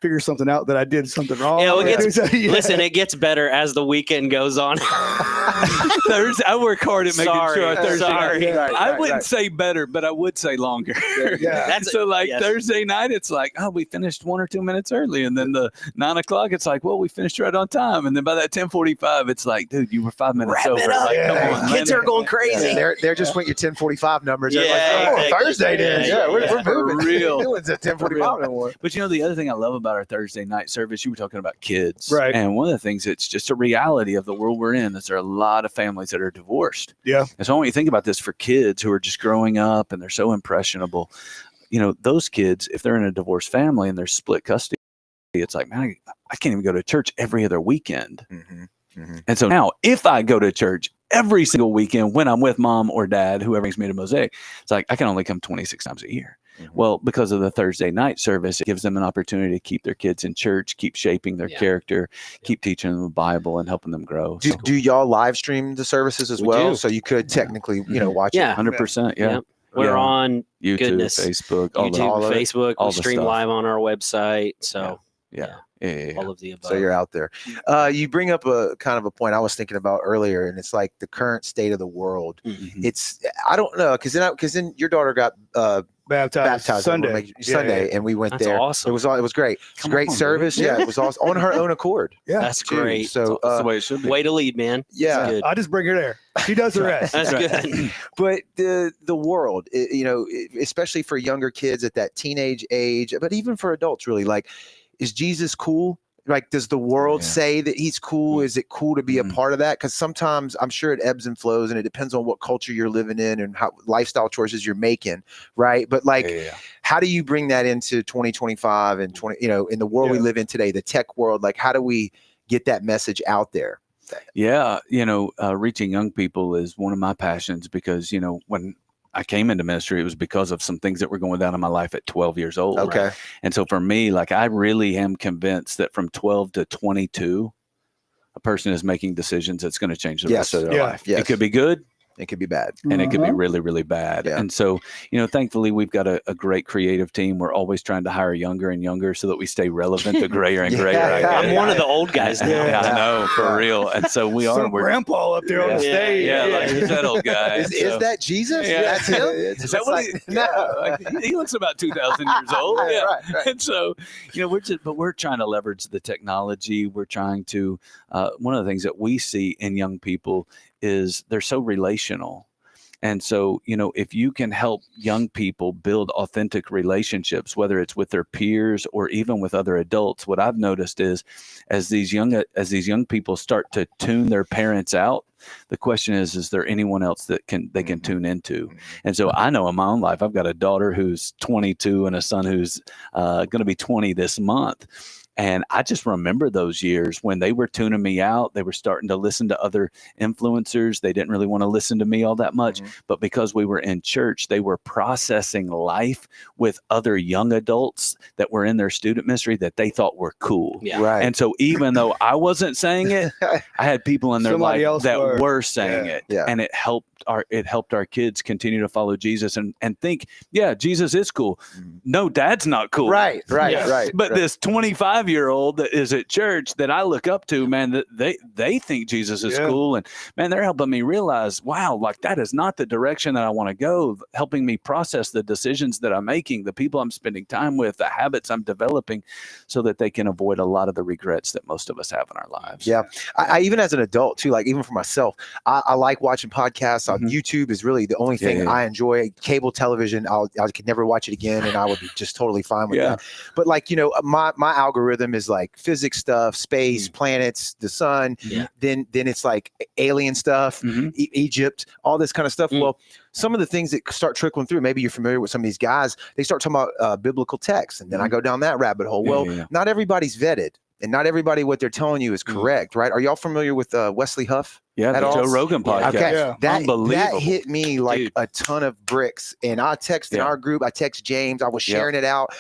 figure something out that I did something wrong. Listen, it gets better as the weekend goes on. I work hard at making sure our Thursday night. I wouldn't say better, but I would say longer. Thursday night, it's like, we finished 1 or 2 minutes early. And then the 9:00, it's like, well, we finished right on time. And then by that 10:45, it's like, dude, you were 5 minutes over. Like, come on, kids are going crazy. They're just went your 10:45 numbers. Thursday did. We're moving. Real. Doing at 10:45 no more. But the other thing I love about our Thursday night service, you were talking about kids. Right. And one of the things that's just a reality of the world we're in is there are a lot of families that are divorced. Yeah. And so I want you to think about this for kids who are just growing up and they're so impressionable. Those kids, if they're in a divorced family and they're split custody, it's like, man, I can't even go to church every other weekend. Mm-hmm. Mm-hmm. And so now if I go to church every single weekend when I'm with mom or dad, whoever brings me to Mosaic, it's like I can only come 26 times a year. Mm-hmm. Well, because of the Thursday night service, it gives them an opportunity to keep their kids in church, keep shaping their character, keep teaching them the Bible and helping them grow. Do y'all live stream the services as well? Do. So you could technically, watch it. 100%. Yeah. We're on YouTube, Facebook, Facebook. all we the stream stuff. live on our website. So Yeah. all of the above. So you're out there. You bring up a kind of a point I was thinking about earlier, and it's like the current state of the world. Mm-hmm. It's I don't know because then your daughter got baptized Sunday, and we went That's there. awesome. It was great. It's a great service. Dude. Yeah, it was awesome on her own accord. Yeah, that's too. great. So That's the way it should be. Way to lead, man. Yeah. That's good. I just bring her there. She does the rest. That's good. But the world, especially for younger kids at that teenage age, but even for adults, really, like, is Jesus cool? Like, does the world say that he's cool? Is it cool to be a part of that? Because sometimes I'm sure it ebbs and flows, and it depends on what culture you're living in and how lifestyle choices you're making, right? But how do you bring that into 2025 and in the world we live in today, the tech world? Like, how do we get that message out there? Yeah, reaching young people is one of my passions because when I came into ministry, it was because of some things that were going down in my life at 12 years old. Okay. Right? And so for me, like, I really am convinced that from 12 to 22, a person is making decisions that's going to change the rest of their life. Yes. It could be good. It could be bad. And it could be really, really bad. Yeah. And so, thankfully, we've got a great creative team. We're always trying to hire younger and younger so that we stay relevant to grayer and grayer. I'm one of the old guys now. Yeah, I know, for real. And so we're grandpa up there on the stage. Yeah, like, who's that old guy? Is that Jesus? Yeah. That's him? Is that what he looks about 2,000 years old. Right, Yeah. right. And so, we're trying to leverage the technology. We're trying to, one of the things that we see in young people is they're so relational. And so, if you can help young people build authentic relationships, whether it's with their peers or even with other adults, what I've noticed is as these young people start to tune their parents out, the question is there anyone else that they can tune into? And so I know in my own life, I've got a daughter who's 22 and a son who's going to be 20 this month. And I just remember those years when they were tuning me out. They were starting to listen to other influencers. They didn't really want to listen to me all that much. But because we were in church, they were processing life with other young adults that were in their student ministry that they thought were cool. Yeah. Right. And so even though I wasn't saying it, I had people in their Somebody life else that were. were saying Yeah. it. Yeah. And it helped our kids continue to follow Jesus and think, yeah, Jesus is cool. No, Dad's not cool. Right. But this 25-year-old that is at church that I look up to, man, that they think Jesus is cool. And man, they're helping me realize, wow, like that is not the direction that I want to go, helping me process the decisions that I'm making, the people I'm spending time with, the habits I'm developing so that they can avoid a lot of the regrets that most of us have in our lives. Yeah. I even as an adult too, like even for myself, I like watching podcasts on YouTube is really the only thing I enjoy. Cable television, I could never watch it again and I would be just totally fine with that. But like, my algorithm is like physics stuff, space, planets, the sun. Then it's like alien stuff, Egypt, all this kind of stuff. Well, some of the things that start trickling through, maybe you're familiar with some of these guys, they start talking about biblical texts. And then I go down that rabbit hole. Not everybody's vetted. And not everybody, what they're telling you is correct, right? Are y'all familiar with Wesley Huff? Yeah, the Joe Rogan podcast. Okay, Unbelievable. That hit me like a ton of bricks. And I text in our group, I text James, I was sharing it out.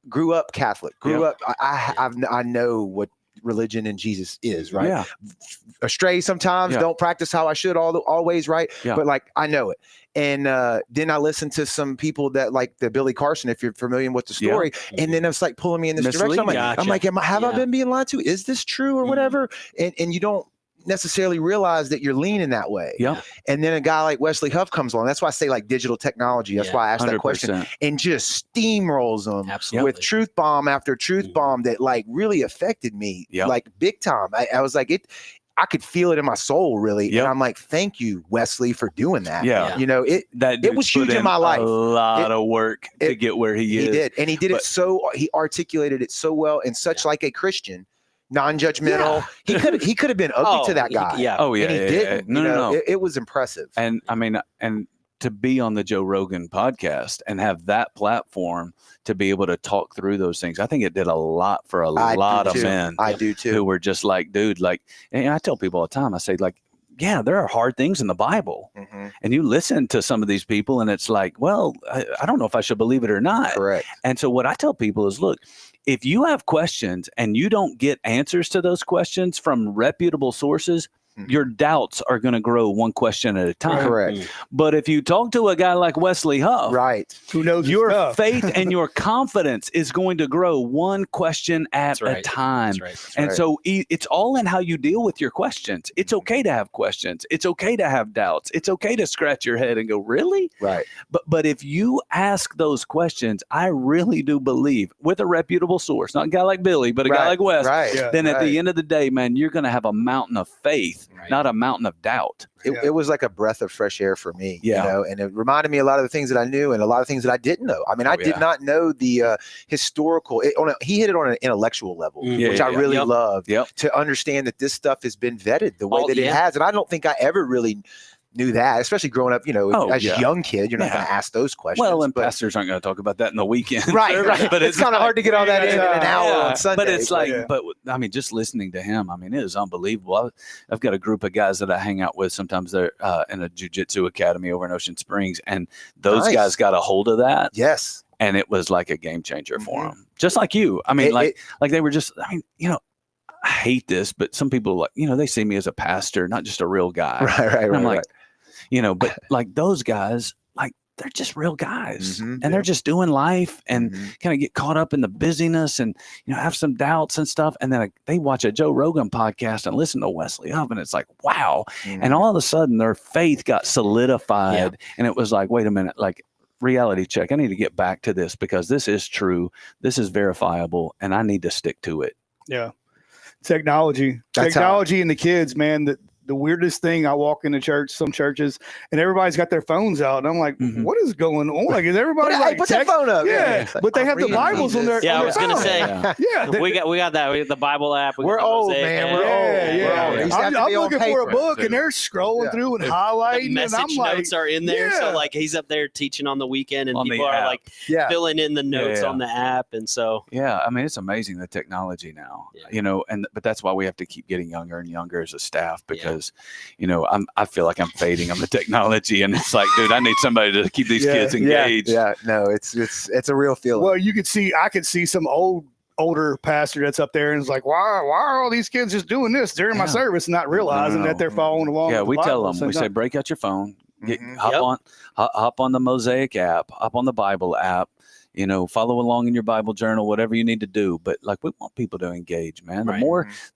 Grew up Catholic, I know what religion and Jesus is, right? Yeah. Astray sometimes, don't practice how I should always, right? Yeah. But like, I know it. And then I listened to some people that like the Billy Carson, if you're familiar with the story, and then it's like pulling me in this direction. I'm like, have I been being lied to? Is this true or whatever? And you don't necessarily realize that you're leaning that way. Yeah. And then a guy like Wesley Huff comes along. That's why I say like digital technology. That's why I asked 100%. That question. And just steamrolls them with truth bomb after truth bomb that like really affected me like big time. I was like, I could feel it in my soul, really. And I'm like, thank you, Wesley, for doing that. Yeah. It was huge in my life. A lot of work to get where he is. He did. And he did it he articulated it so well and such like a Christian, non-judgmental. He could have been ugly to that guy. And he didn't. No. It was impressive. And I mean, and to be on the Joe Rogan podcast and have that platform to be able to talk through those things, I think it did a lot for a lot of men. I do too. Who were just like, dude, like, and I tell people all the time, I say like, yeah, there are hard things in the Bible. And you listen to some of these people and it's like, well, I don't know if I should believe it or not. Correct. And so what I tell people is, look, if you have questions and you don't get answers to those questions from reputable sources, your doubts are going to grow one question at a time. Correct. But if you talk to a guy like Wesley Huff, who knows your faith and your confidence is going to grow one question at a time. And so it's all in how you deal with your questions. It's okay to have questions. It's okay to have doubts. It's okay to scratch your head and go, really? Right. But if you ask those questions, I really do believe with a reputable source, not a guy like Billy, but a guy like Wes, then at the end of the day, man, you're going to have a mountain of faith, not a mountain of doubt. It was like a breath of fresh air for me, and it reminded me a lot of the things that I knew and a lot of things that I didn't know. I mean, I did not know the historical, he hit it on an intellectual level, which I really love to understand that this stuff has been vetted the way that it has. And I don't think I ever really knew that, especially growing up, as a young kid, you're not going to ask those questions. Well, and pastors aren't going to talk about that in the weekend. Right. But it's kind of hard to get all that in an hour on Sunday. But it's like, but I mean, just listening to him, I mean, it is unbelievable. I've got a group of guys that I hang out with. Sometimes they're in a jiu-jitsu academy over in Ocean Springs. And those guys got a hold of that. Yes. And it was like a game changer for them. Just like you. I mean, like they were just, I mean, I hate this, but some people like, they see me as a pastor, not just a real guy. Right. And I'm like, but like those guys, like they're just real guys and they're just doing life and kind of get caught up in the busyness and, have some doubts and stuff. And then they watch a Joe Rogan podcast and listen to Wesley Up, and it's like, wow. And all of a sudden their faith got solidified. And it was like, wait a minute, like reality check. I need to get back to this because this is true. This is verifiable and I need to stick to it. Yeah. Technology and the kids, man, the weirdest thing, I walk into some churches, and everybody's got their phones out, and I'm like, what is going on? Like, is everybody like put that phone up? Yeah, but they have the Bibles on their. Yeah, I was going to say. We got that. We got the Bible app. We're old, man. We're old. I'm looking for a book, and they're scrolling through and highlighting. The message notes are in there, so like he's up there teaching on the weekend, and people are like filling in the notes on the app, and so I mean, it's amazing the technology now, but that's why we have to keep getting younger and younger as a staff because. I feel like I'm fading on the technology, and it's like, dude, I need somebody to keep these kids engaged. Yeah, no, it's a real feeling. Well, I could see some older pastor that's up there and is like, why are all these kids just doing this during my service, not realizing that they're following along? Yeah, we tell them, we say, break out your phone, hop on the Mosaic app, hop on the Bible app. Follow along in your Bible journal, whatever you need to do. But like, we want people to engage, man. The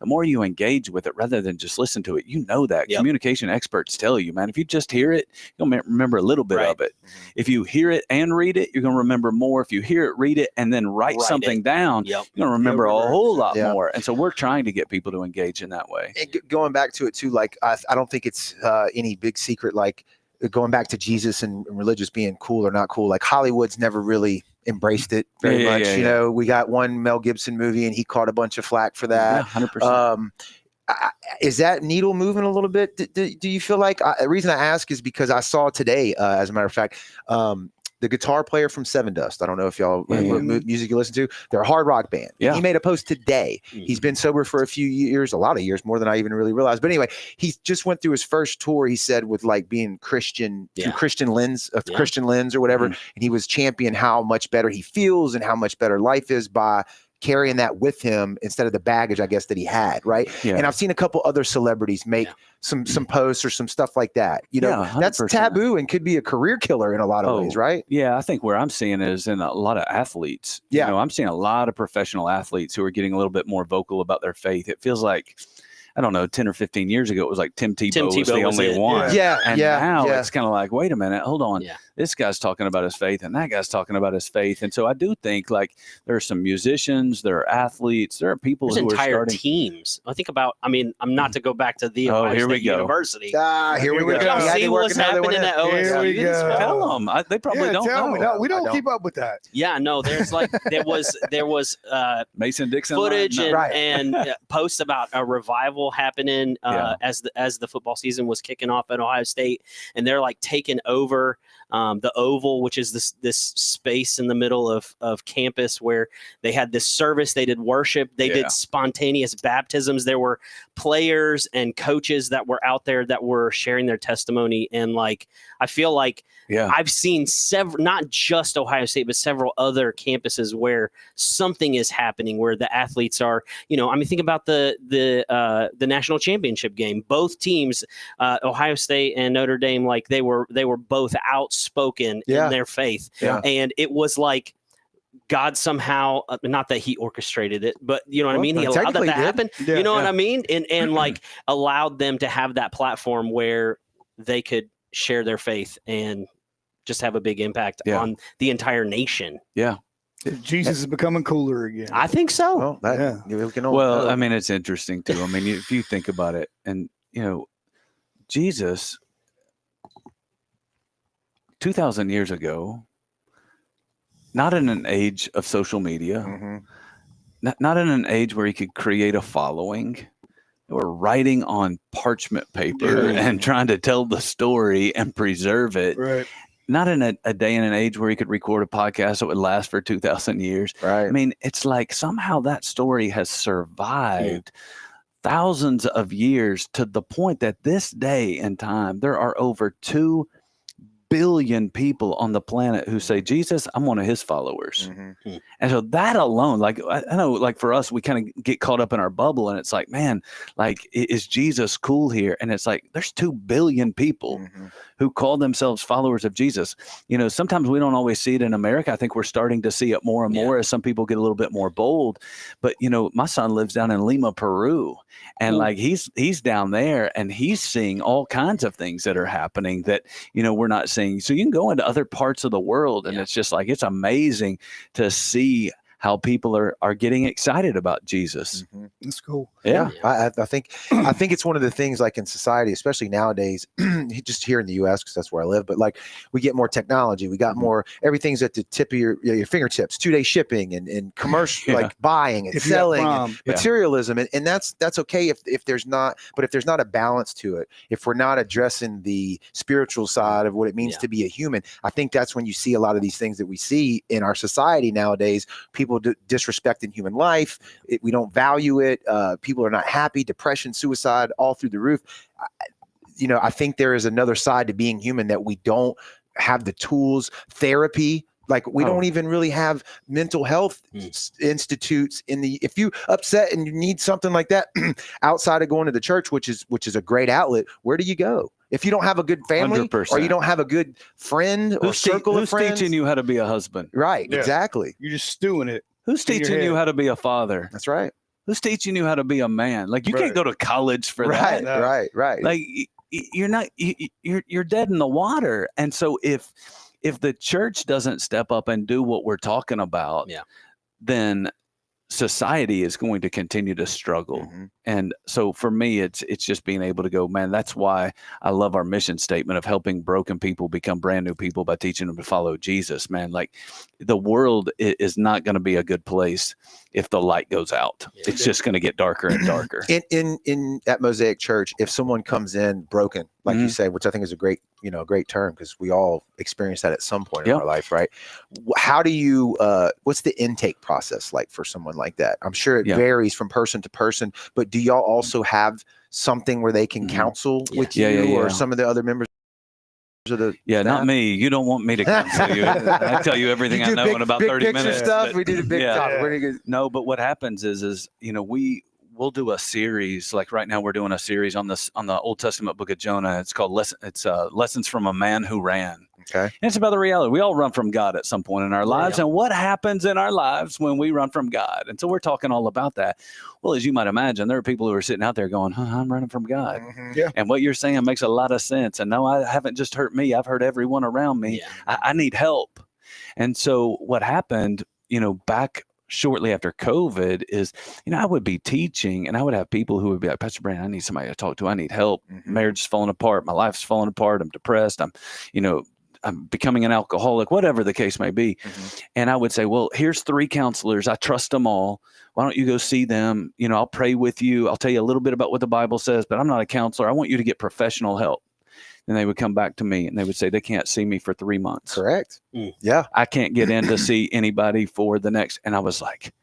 more you engage with it rather than just listen to it, that communication experts tell you, man, if you just hear it, you'll remember a little bit of it. If you hear it and read it, you're going to remember more. If you hear it, read it, and then write something down, you're going to remember a whole lot more. And so we're trying to get people to engage in that way. And going back to it too, like, I don't think it's any big secret, like going back to Jesus and religious being cool or not cool. Like Hollywood's never really embraced it very much. We got one Mel Gibson movie and he caught a bunch of flack for that. 100%. Is that needle moving a little bit? Do you feel like the reason I ask is because I saw today, as a matter of fact, the guitar player from Seven Dust. I don't know if y'all what music you listen to. They're a hard rock band. Yeah. He made a post today. He's been sober for a few years, a lot of years, more than I even really realized. But anyway, he just went through his first tour, he said, with like being Christian, through Christian lens, Christian lens or whatever. And he was championing how much better he feels and how much better life is by carrying that with him instead of the baggage, I guess, that he had, right? Yeah. And I've seen a couple other celebrities make some posts or some stuff like that. That's taboo and could be a career killer in a lot of ways, right? Yeah, I think where I'm seeing it is in a lot of athletes. I'm seeing a lot of professional athletes who are getting a little bit more vocal about their faith. It feels like, I don't know, 10 or 15 years ago, it was like Tim Tebow was the only one. And now it's kind of like, wait a minute, hold on. This guy's talking about his faith and that guy's talking about his faith. And so I do think like there are some musicians, there are athletes, there are people who are starting teams. I think about, I'm not to go back to the Ohio State University. Here we go. Y'all see what's happening at OSU? Tell them. They probably don't know. No, we don't keep up with that. Yeah, no, there's like, there was Mason Dixon footage and posts about a revival happening as the football season was kicking off at Ohio State, and they're like taking over the Oval, which is this space in the middle of campus where they had this service, they did worship, they did spontaneous baptisms. There were players and coaches that were out there that were sharing their testimony, and like I feel like I've seen several, not just Ohio State, but several other campuses where something is happening, where the athletes are, think about the national championship game. Both teams, Ohio State and Notre Dame, like they were both outspoken in their faith, and it was like God somehow, not that he orchestrated it, but you know what I mean? He allowed that to happen. You know what I mean? And like allowed them to have that platform where they could share their faith and just have a big impact on the entire nation. Yeah. Jesus is becoming cooler again. I think so. Well, I mean, it's interesting too. I mean, if you think about it, and Jesus 2,000 years ago, not in an age of social media, not in an age where he could create a following. They were writing on parchment paper and trying to tell the story and preserve it. Right. Not in a day and an age where he could record a podcast that would last for 2,000 years. Right. I mean, it's like somehow that story has survived thousands of years to the point that this day in time, there are over 2 billion people on the planet who say, Jesus, I'm one of his followers. And so that alone, like, I know, like for us, we kind of get caught up in our bubble and it's like, man, like, is Jesus cool here? And it's like, there's 2 billion people who call themselves followers of Jesus. You know, sometimes we don't always see it in America. I think we're starting to see it more and more as some people get a little bit more bold. But, you know, my son lives down in Lima, Peru, and like he's down there and he's seeing all kinds of things that are happening that, you know, we're not seeing. So you can go into other parts of the world and it's just like, it's amazing to see how people are getting excited about Jesus. That's cool. Yeah. I think it's one of the things, like in society, especially nowadays, just here in the US, because that's where I live, but like we get more technology, we got more, everything's at the tip of your fingertips, 2-day shipping and commercial, like buying and selling and materialism. And that's okay if there's not, but if there's not a balance to it, if we're not addressing the spiritual side of what it means to be a human, I think that's when you see a lot of these things that we see in our society nowadays. People disrespecting human life. We don't value it. People are not happy. Depression, suicide, all through the roof. You know, I think there is another side to being human that we don't have the tools, therapy. Like we don't even really have mental health institutes if you upset and you need something like that outside of going to the church, which is a great outlet, where do you go? If you don't have a good family 100%. Or you don't have a good friend or circle of friends. Who's teaching you how to be a husband? Right. Yeah. Exactly. You're just stewing it. Who's teaching you how to be a father? That's right. Who's teaching you how to be a man? Like you can't go to college for that. Right. Like you're dead in the water. And so if the church doesn't step up and do what we're talking about, then society is going to continue to struggle. And so for me, it's just being able to go, man, that's why I love our mission statement of helping broken people become brand new people by teaching them to follow Jesus, man. Like the world is not going to be a good place if the light goes out. It's just going to get darker and darker. In at Mosaic Church, if someone comes in broken, like you say, which I think is a great term, because we all experience that at some point in our life, right? How do you, what's the intake process like for someone like that? I'm sure it varies from person to person, but do y'all also have something where they can counsel with you or some of the other members of the staff? Not me. You don't want me to counsel you. I tell you everything I know in about 30 minutes. Stuff. We do the big talk. No, but what happens is we'll do a series. Like right now, we're doing a series on the Old Testament book of Jonah. It's called Lessons from a Man Who Ran. Okay. And it's about the reality. We all run from God at some point in our lives. And what happens in our lives when we run from God? And so we're talking all about that. Well, as you might imagine, there are people who are sitting out there going, I'm running from God. And what you're saying makes a lot of sense. And no, I haven't just hurt me. I've hurt everyone around me. I need help. And so what happened, back shortly after COVID is, I would be teaching and I would have people who would be like, Pastor Brandon, I need somebody to talk to. I need help. Marriage is falling apart. My life's falling apart. I'm depressed. I'm becoming an alcoholic, whatever the case may be. And I would say, well, here's 3 counselors. I trust them all. Why don't you go see them? I'll pray with you. I'll tell you a little bit about what the Bible says, but I'm not a counselor. I want you to get professional help. And they would come back to me and they would say, they can't see me for 3 months. Correct. Yeah. I can't get in to see anybody for the next. And I was like,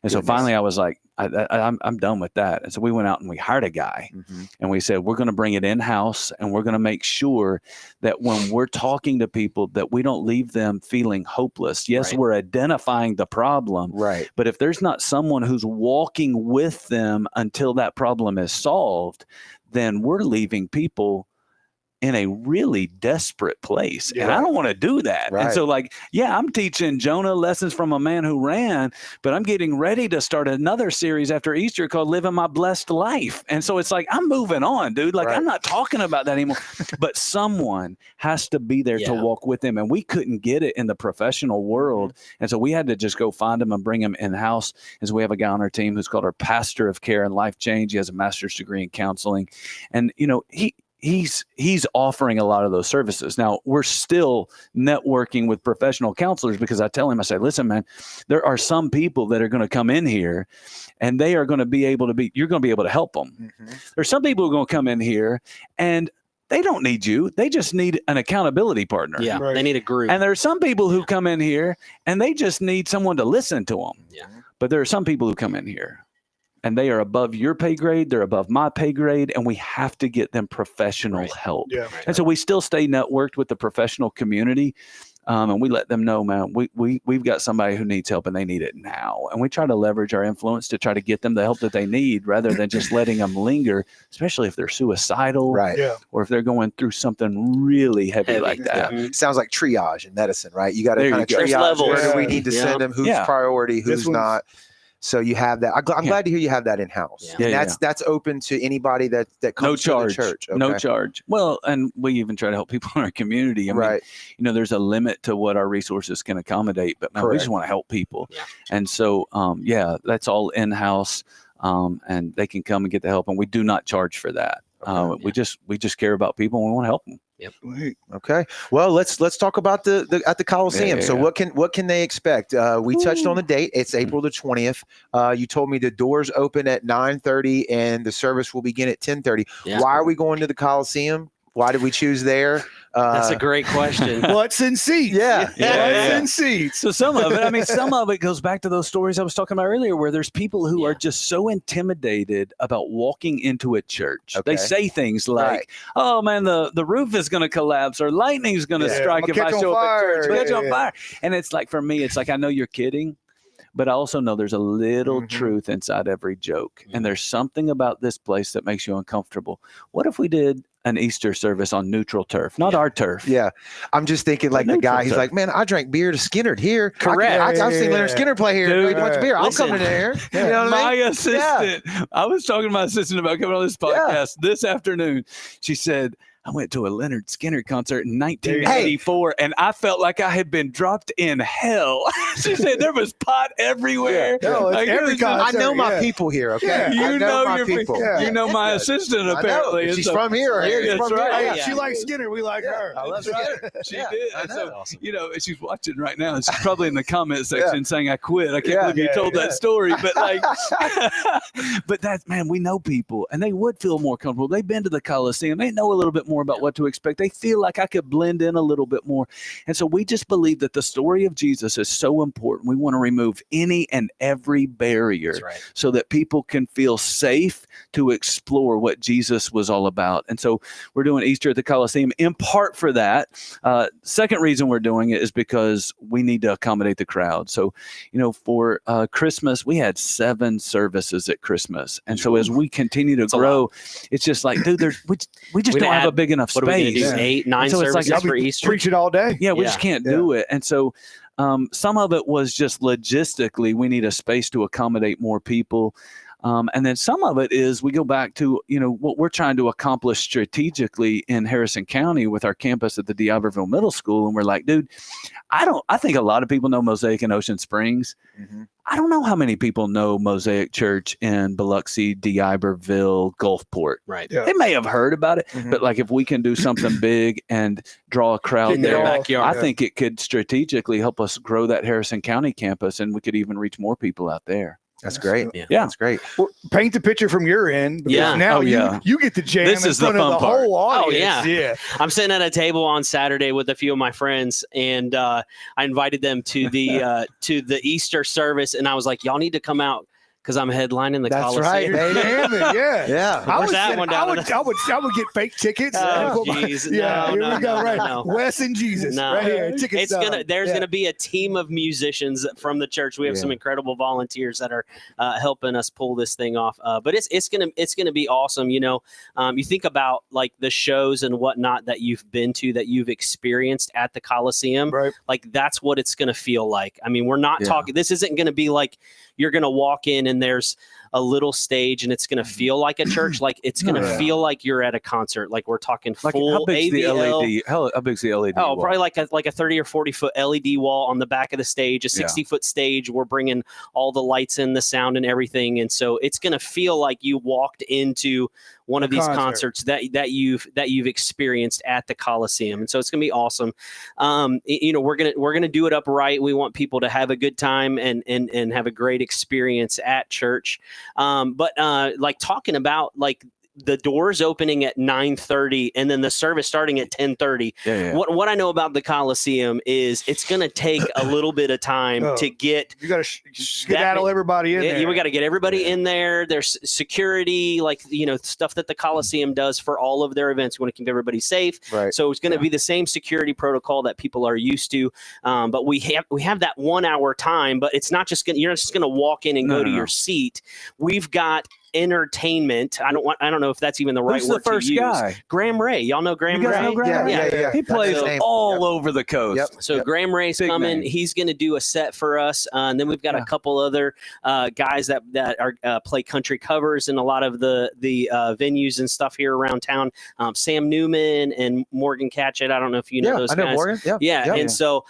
and so finally I was like, I'm done with that. And so we went out and we hired a guy and we said, we're going to bring it in-house and we're going to make sure that when we're talking to people that we don't leave them feeling hopeless. Yes, we're identifying the problem. Right. But if there's not someone who's walking with them until that problem is solved, then we're leaving people in a really desperate place. And I don't want to do that. And so I'm teaching Jonah Lessons from a Man Who Ran, but I'm getting ready to start another series after Easter called Living My Blessed Life. And so it's like, I'm moving on, dude. Like I'm not talking about that anymore, but someone has to be there to walk with him. And we couldn't get it in the professional world. And so we had to just go find him and bring him in-house. And so we have a guy on our team who's called our Pastor of Care and Life Change. He has a master's degree in counseling. And, he's offering a lot of those services. Now, we're still networking with professional counselors because I tell him, I say, listen, man, there are some people that are going to come in here and they are going to be able to you're going to be able to help them. There's some people who are going to come in here and they don't need you. They just need an accountability partner. Yeah, they need a group. And there are some people who come in here and they just need someone to listen to them. Yeah. But there are some people who come in here and they are above your pay grade, they're above my pay grade, and we have to get them professional help. Yeah. And so we still stay networked with the professional community, And we let them know, man, we've got somebody who needs help and they need it now. And we try to leverage our influence to try to get them the help that they need rather than just letting them linger, especially if they're suicidal, right? Or if they're going through something really heavy like that. Yeah. Sounds like triage in medicine, right? You got to kind of triage where do we need to send them, who's priority, who's not. So you have that. I'm glad to hear you have that in house. And that's open to anybody that comes to the church. Okay. No charge. Well, and we even try to help people in our community. I mean, there's a limit to what our resources can accommodate, but man, we just want to help people. Yeah. And so, that's all in house, and they can come and get the help, and we do not charge for that. We just care about people and we want to help them. Yep. Okay. Well, let's talk about the at the Coliseum. So what can they expect? We touched on the date. It's April the 20th. You told me the doors open at 9:30 and the service will begin at 10:30. Yeah. Why are we going to the Coliseum? Why did we choose there? That's a great question. What's in seats? What's in seats? So some of it goes back to those stories I was talking about earlier, where there's people who are just so intimidated about walking into a church. Okay. They say things like, "Oh man, the roof is going to collapse, or lightning's going to strike if I show up at church. Catch on fire." And it's like, for me, it's like, I know you're kidding, but I also know there's a little truth inside every joke. And there's something about this place that makes you uncomfortable. What if we did an Easter service on neutral turf, not our turf? Yeah. I'm just thinking like the guy, he's like, man, I drank beer to Skinner here. Correct. I've seen Leonard Skinner play here. Dude, much beer. I'll come in there. You know what my I mean? assistant, I was talking to my assistant about coming on this podcast this afternoon. She said, I went to a Leonard Skinner concert in 1984, and I felt like I had been dropped in hell. She said there was pot everywhere. I know my people here, okay? You know my people. You know my assistant, apparently. She's from here or here. That's right. She likes Skinner. We like her. I love Skinner. She did. And so, she's watching right now, and she's probably in the comment section saying, I quit. I can't believe you told that story. But but that, man, we know people, and they would feel more comfortable. They've been to the Coliseum. They know a little bit more about what to expect. They feel like I could blend in a little bit more. And so we just believe that the story of Jesus is so important. We want to remove any and every barrier so that people can feel safe to explore what Jesus was all about. And so we're doing Easter at the Coliseum in part for that. Second reason we're doing it is because we need to accommodate the crowd. So, for Christmas, we had 7 services at Christmas. And so as we continue to grow, it's just like, dude, we just don't have a big enough space. What are we gonna do, 8, 9 services for Easter? Preach it all day. Yeah, we just can't do it. And so some of it was just logistically, we need a space to accommodate more people. And then some of it is we go back to, what we're trying to accomplish strategically in Harrison County with our campus at the D'Iberville Middle School. And we're like, dude, I think a lot of people know Mosaic in Ocean Springs. I don't know how many people know Mosaic Church in Biloxi, D'Iberville, Gulfport. Right. Yeah. They may have heard about it, but like if we can do something big and draw a crowd in their backyard, I think it could strategically help us grow that Harrison County campus, and we could even reach more people out there. That's great. Yeah. That's great. Well, paint the picture from your end. Now you get to jam this in is front the of the part. whole audience. Oh, yeah. I'm sitting at a table on Saturday with a few of my friends, and I invited them to the Easter service, and I was like, y'all need to come out because I'm headlining the Coliseum. That's right, baby. Yeah. I would get fake tickets. Oh, geez. Here we go. Right. No. Wes and Jesus. Right here. Tickets. There's gonna be a team of musicians from the church. We have some incredible volunteers that are helping us pull this thing off. But it's gonna be awesome. You think about like the shows and whatnot that you've been to, that you've experienced at the Coliseum. Right. Like that's what it's gonna feel like. I mean, we're not talking. This isn't gonna be like you're gonna walk in and there's a little stage and it's going to feel like a church. Like it's going to feel like you're at a concert. Like we're talking full how big's the AVL. LED? How big's the LED? Oh, wall? probably like a 30 or 40 foot LED wall on the back of the stage, a 60 foot stage. We're bringing all the lights in, the sound and everything. And so it's going to feel like you walked into one of these concerts that you've experienced at the Coliseum. And so it's going to be awesome. We're going to do it upright. We want people to have a good time and have a great experience at church. But like talking about like the doors opening at 9:30 and then the service starting at 10:30. What I know about the Coliseum is it's going to take a little bit of time to get. You got to skedaddle everybody in there. We got to get everybody in there. There's security, like, stuff that the Coliseum does for all of their events. We want to keep everybody safe. Right. So it's going to be the same security protocol that people are used to. But we have that 1 hour time, but it's not just you're not just going to walk in and go to your seat. We've got entertainment. I don't know if that's even the right word to use. Who's the first guy? Graham Ray. Y'all know Graham Ray? Know Graham Ray? Yeah. He plays all over the coast. Yep. So Graham Ray's big coming. Name. He's going to do a set for us. And then we've got a couple other guys that are play country covers in a lot of the venues and stuff here around town. Sam Newman and Morgan Catchett. I don't know if you know those guys. I know Morgan. Yeah. And so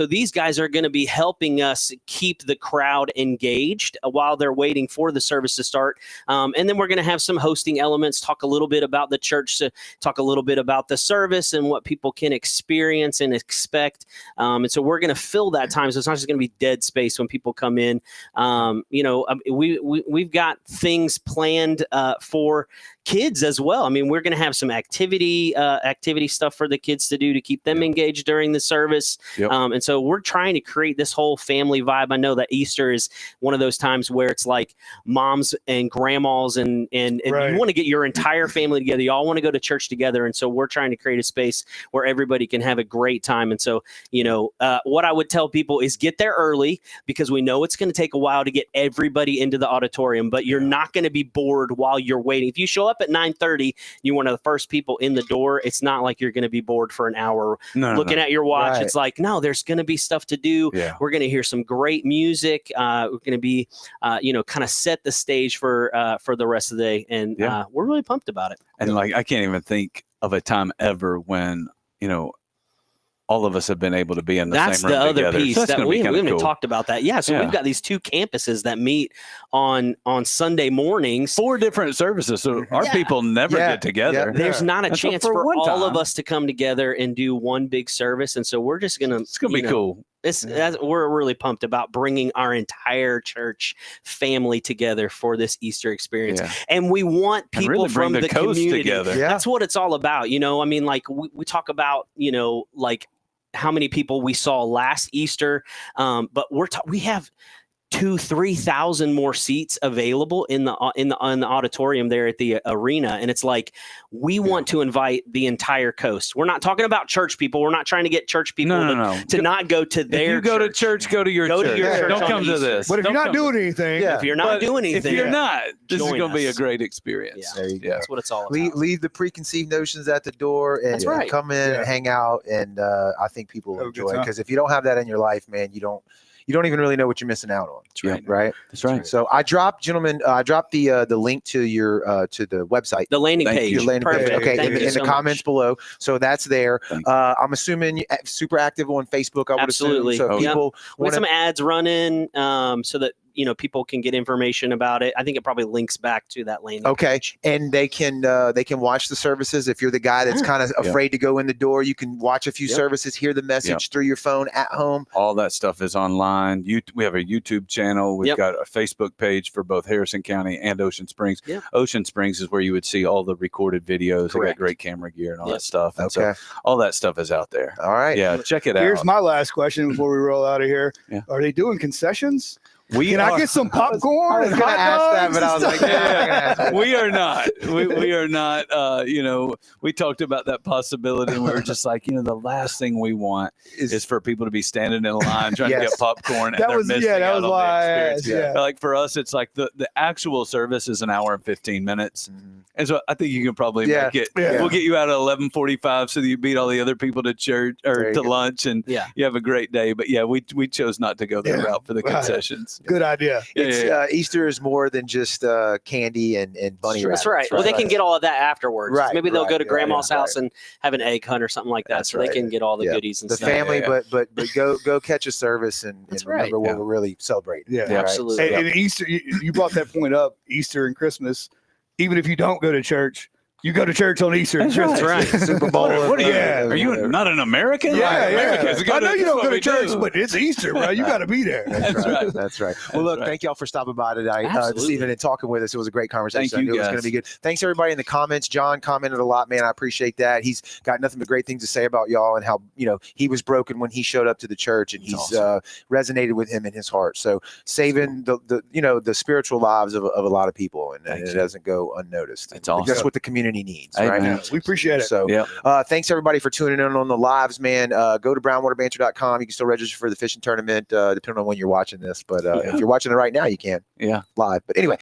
these guys are going to be helping us keep the crowd engaged while they're waiting for the service to start. And then we're going to have some hosting elements, talk a little bit about the church, talk a little bit about the service and what people can experience and expect. And so we're going to fill that time. So it's not just going to be dead space when people come in. We've got things planned for kids as well. I mean, we're going to have some activity stuff for the kids to do to keep them engaged during the service. And so we're trying to create this whole family vibe. I know that Easter is one of those times where it's like moms and grandmas and you want to get your entire family together. You all want to go to church together. And so we're trying to create a space where everybody can have a great time. And so, what I would tell people is get there early, because we know it's going to take a while to get everybody into the auditorium, but you're not going to be bored while you're waiting. If you show up at 9:30, you're one of the first people in the door, it's not like you're going to be bored for an hour looking at your watch. Right. It's like, no, there's going to be stuff to do. We're going to hear some great music. We're going to be, kind of set the stage for the rest of the day. And we're really pumped about it. And I can't even think of a time ever when, all of us have been able to be in the same room together. That's the other piece that we haven't talked about that. Yeah. So we've got these two campuses that meet on Sunday mornings. 4 different services. So our people never get together. There's not a chance for all of us to come together and do one big service. And so we're just going to, it's going to be cool. We're really pumped about bringing our entire church family together for this Easter experience. And we want people really from the community together. That's what it's all about. I mean, we talk about, how many people we saw last Easter, but we have 2,000-3,000 more seats available in the auditorium there at the arena, and it's like we want to invite the entire coast. We're not talking about church people. We're not trying to get church people to not go to their. If you go to church, go to your church. Don't come to this. But if you're not doing anything, if you're not doing anything, if you're not, this is going to be a great experience. There you go. That's what it's all about. Leave the preconceived notions at the door and come in and hang out, and I think people will enjoy it, because if you don't have that in your life, man, you don't even really know what you're missing out on. That's right. Right. That's right. So I dropped the link to your to the website, the landing page. Your landing page. Okay, in the comments below. So that's there. I'm assuming you're super active on Facebook. I would assume. So people want some ads running, so that people can get information about it. I think it probably links back to that landing page. And they can watch the services. If you're the guy that's kind of afraid to go in the door, you can watch a few services, hear the message through your phone at home. All that stuff is online. We have a YouTube channel. We've got a Facebook page for both Harrison County and Ocean Springs. Ocean Springs is where you would see all the recorded videos. We got great camera gear and all that stuff. And so all that stuff is out there. All right. Yeah, check it out. Here's my last question before we roll out of here. Are they doing concessions? Can I get some popcorn? I was going to ask that, but I was like, we are not. We are not. We talked about that possibility, and we were just like, the last thing we want is for people to be standing in line trying to get popcorn, and they're missing out on the experience. Like for us, it's like the actual service is an hour and 15 minutes. And so I think you can probably make it. We'll get you out at 11:45 so that you beat all the other people to church or to lunch, and you have a great day. But we chose not to go that route for the concessions. Good idea. Easter is more than just candy and bunny rabbits. That's right. Well, they can get all of that afterwards. Right. Maybe they'll go to grandma's house and have an egg hunt or something like that, they can get all the goodies and stuff. The family, but go catch a service and remember what we're really celebrating. Yeah, absolutely. And Easter, you brought that point up. Easter and Christmas, even if you don't go to church, You go to church on Easter. That's right. Super Bowl. What are you not an American? Yeah, Americans, I know you don't go to church, but it's Easter, bro. You got to be there. That's right. That's right. Well, look, thank y'all for stopping by tonight, this evening, and talking with us. It was a great conversation. Thank you, I knew it was going to be good. Thanks everybody in the comments. John commented a lot, man. I appreciate that. He's got nothing but great things to say about y'all and how he was broken when he showed up to the church, and he's awesome. Resonated with him in his heart. So saving the spiritual lives of a lot of people, and it doesn't go unnoticed. It's awesome. That's what the community needs, Amen. right? Yeah, we appreciate it. So thanks everybody for tuning in on the lives, man. Go to brownwaterbanter.com. You can still register for the fishing tournament, depending on when you're watching this. But if you're watching it right now, you can live. But anyway,